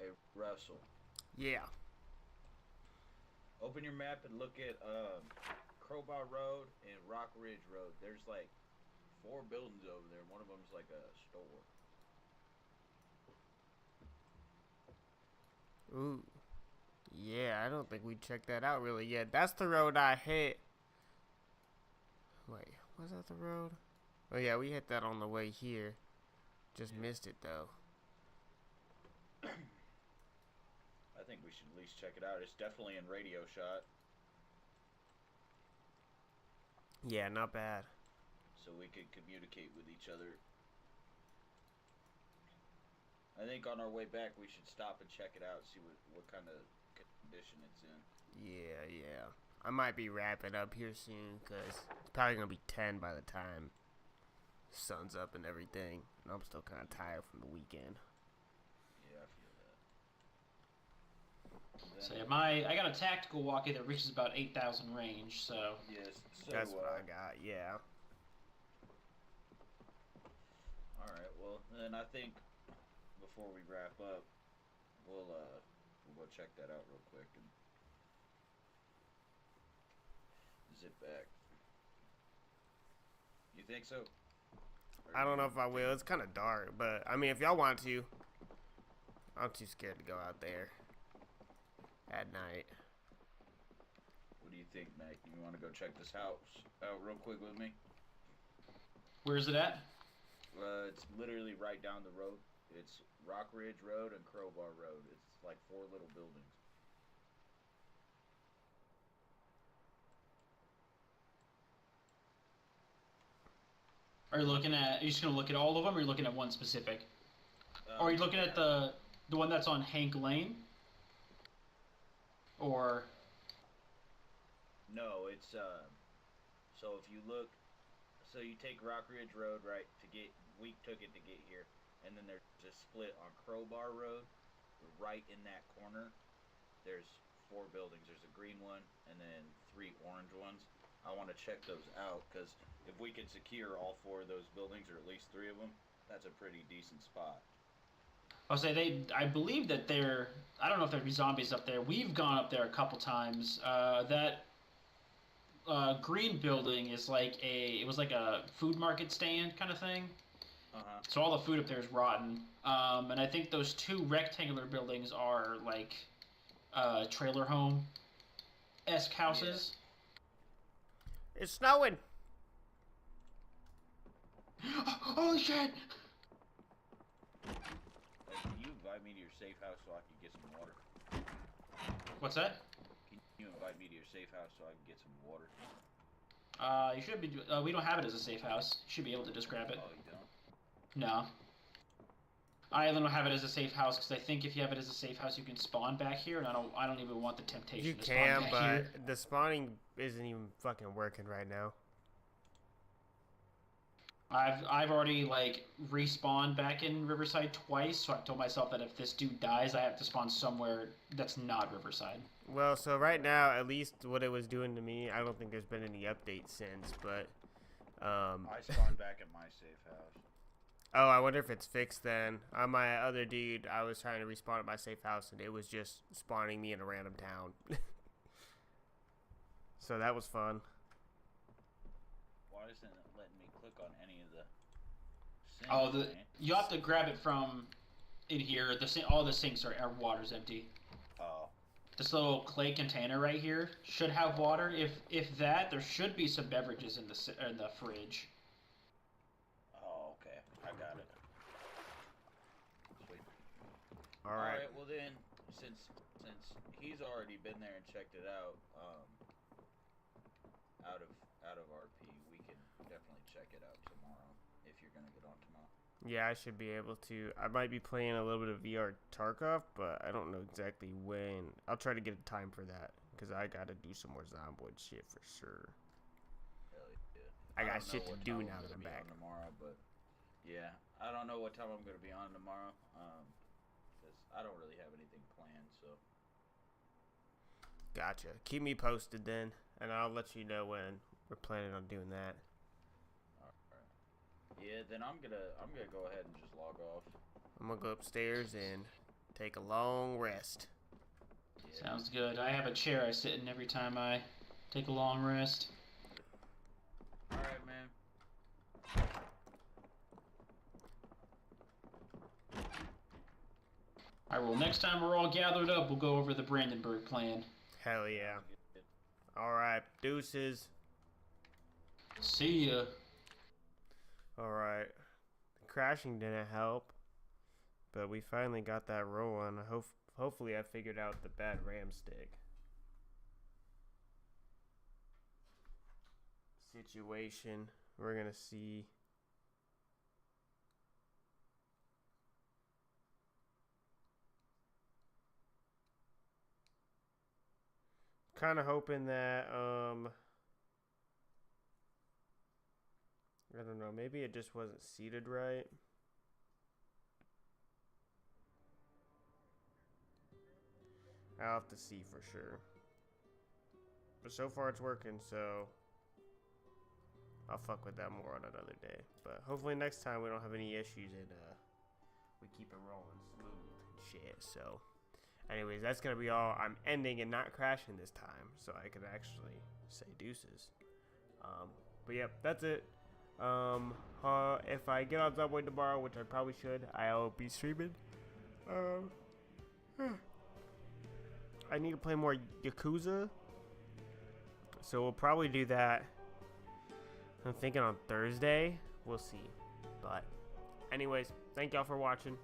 Hey, Russell. Yeah. Open your map and look at Crowbar Road and Rock Ridge Road. There's like 4 buildings over there. One of them's like a store. Ooh. Yeah, I don't think we checked that out really yet. That's the road I hit. Wait, was that the road? Oh yeah, we hit that on the way here. Just missed it though. I think we should at least check it out. It's definitely in radio shot. Yeah, not bad. So we could communicate with each other. I think on our way back we should stop and check it out, see what kind of condition it's in. Yeah. I might be wrapping up here soon, because it's probably going to be 10 by the time sun's up and everything. And I'm still kind of tired from the weekend. Yeah, I feel that. So yeah, I got a tactical walkie that reaches about 8,000 range, so... Yes, so That's what I got, yeah. Alright, well, then I think before we wrap up, we'll go check that out real quick and zip back. You think so? I don't know if I will. It's kind of dark, but I mean, if y'all want to, I'm too scared to go out there at night. What do you think, Mac? You want to go check this house out real quick with me? Where's it at? It's literally right down the road. It's Rock Ridge Road and Crowbar Road. It's like 4 little buildings. Are you just gonna look at all of them, or are you looking at one specific? Or are you looking at the one that's on Hank Lane? Or... No, it's so if you look, so you take Rock Ridge Road, right, we took it to get here, and then there's a split on Crowbar Road, right in that corner. There's 4 buildings. There's a green one and then 3 orange ones. I want to check those out, because if we can secure all 4 of those buildings, or at least 3 of them, that's a pretty decent spot. I'll say I believe that I don't know if there'd be zombies up there. We've gone up there a couple times. That green building is it was like a food market stand kind of thing. Uh-huh. So all the food up there is rotten. And I think those 2 rectangular buildings are like trailer home-esque houses. Yeah. It's snowing. Holy shit! Can you invite me to your safe house so I can get some water? What's that? Can you invite me to your safe house so I can get some water? You should be. We don't have it as a safe house. You should be able to just grab it. Oh, you don't? No. I don't have it as a safe house because I think if you have it as a safe house, you can spawn back here, and I don't even want the temptation You to spawn can, back but here. the spawning isn't even fucking working right now. I've already respawned back in Riverside twice, so I've told myself that if this dude dies, I have to spawn somewhere that's not Riverside. Well, so right now, at least what it was doing to me, I don't think there's been any updates since, but I spawned back at my safe house. Oh, I wonder if it's fixed then. On my other dude, I was trying to respawn at my safe house, and it was just spawning me in a random town. So that was fun. Why isn't it letting me click on any of the sinks, man? You have to grab it from in here. All the sinks our water's empty. Oh. This little clay container right here should have water. If that, there should be some beverages in the fridge. Oh, okay. I got it. Sweet. All right. Well then, since he's already been there and checked it out, out of RP, we can definitely check it out tomorrow if you're gonna get on tomorrow. Yeah, I should be able to. I might be playing a little bit of VR Tarkov, but I don't know exactly when. I'll try to get a time for that, because I gotta do some more Zomboid shit for sure. Hell yeah. I got don't shit know to what do time now I'm that I'm gonna be back. on tomorrow, but yeah, I don't know what time I'm gonna be on tomorrow. Because I don't really have anything planned, so. Gotcha. Keep me posted then, and I'll let you know when we're planning on doing that. Yeah, then I'm gonna go ahead and just log off. I'm gonna go upstairs and take a long rest. Yeah. Sounds good. I have a chair I sit in every time I take a long rest. Alright, man. Alright, well, next time we're all gathered up, we'll go over the Brandenburg plan. Hell yeah. Alright, deuces. See ya. Alright. Crashing didn't help. But we finally got that rolling. Hopefully I figured out the bad ram stick situation. We're gonna see. Kind of hoping that I don't know, maybe it just wasn't seated right. I'll have to see for sure. But so far it's working, so I'll fuck with that more on another day. But hopefully next time we don't have any issues and we keep it rolling smooth and shit. So anyways, that's gonna be all. I'm ending and not crashing this time, so I can actually say deuces. But yep, that's it. If I get on Zomboid tomorrow, which I probably should, I'll be streaming. I need to play more Yakuza, so we'll probably do that. I'm thinking on Thursday. We'll see. But anyways, thank y'all for watching.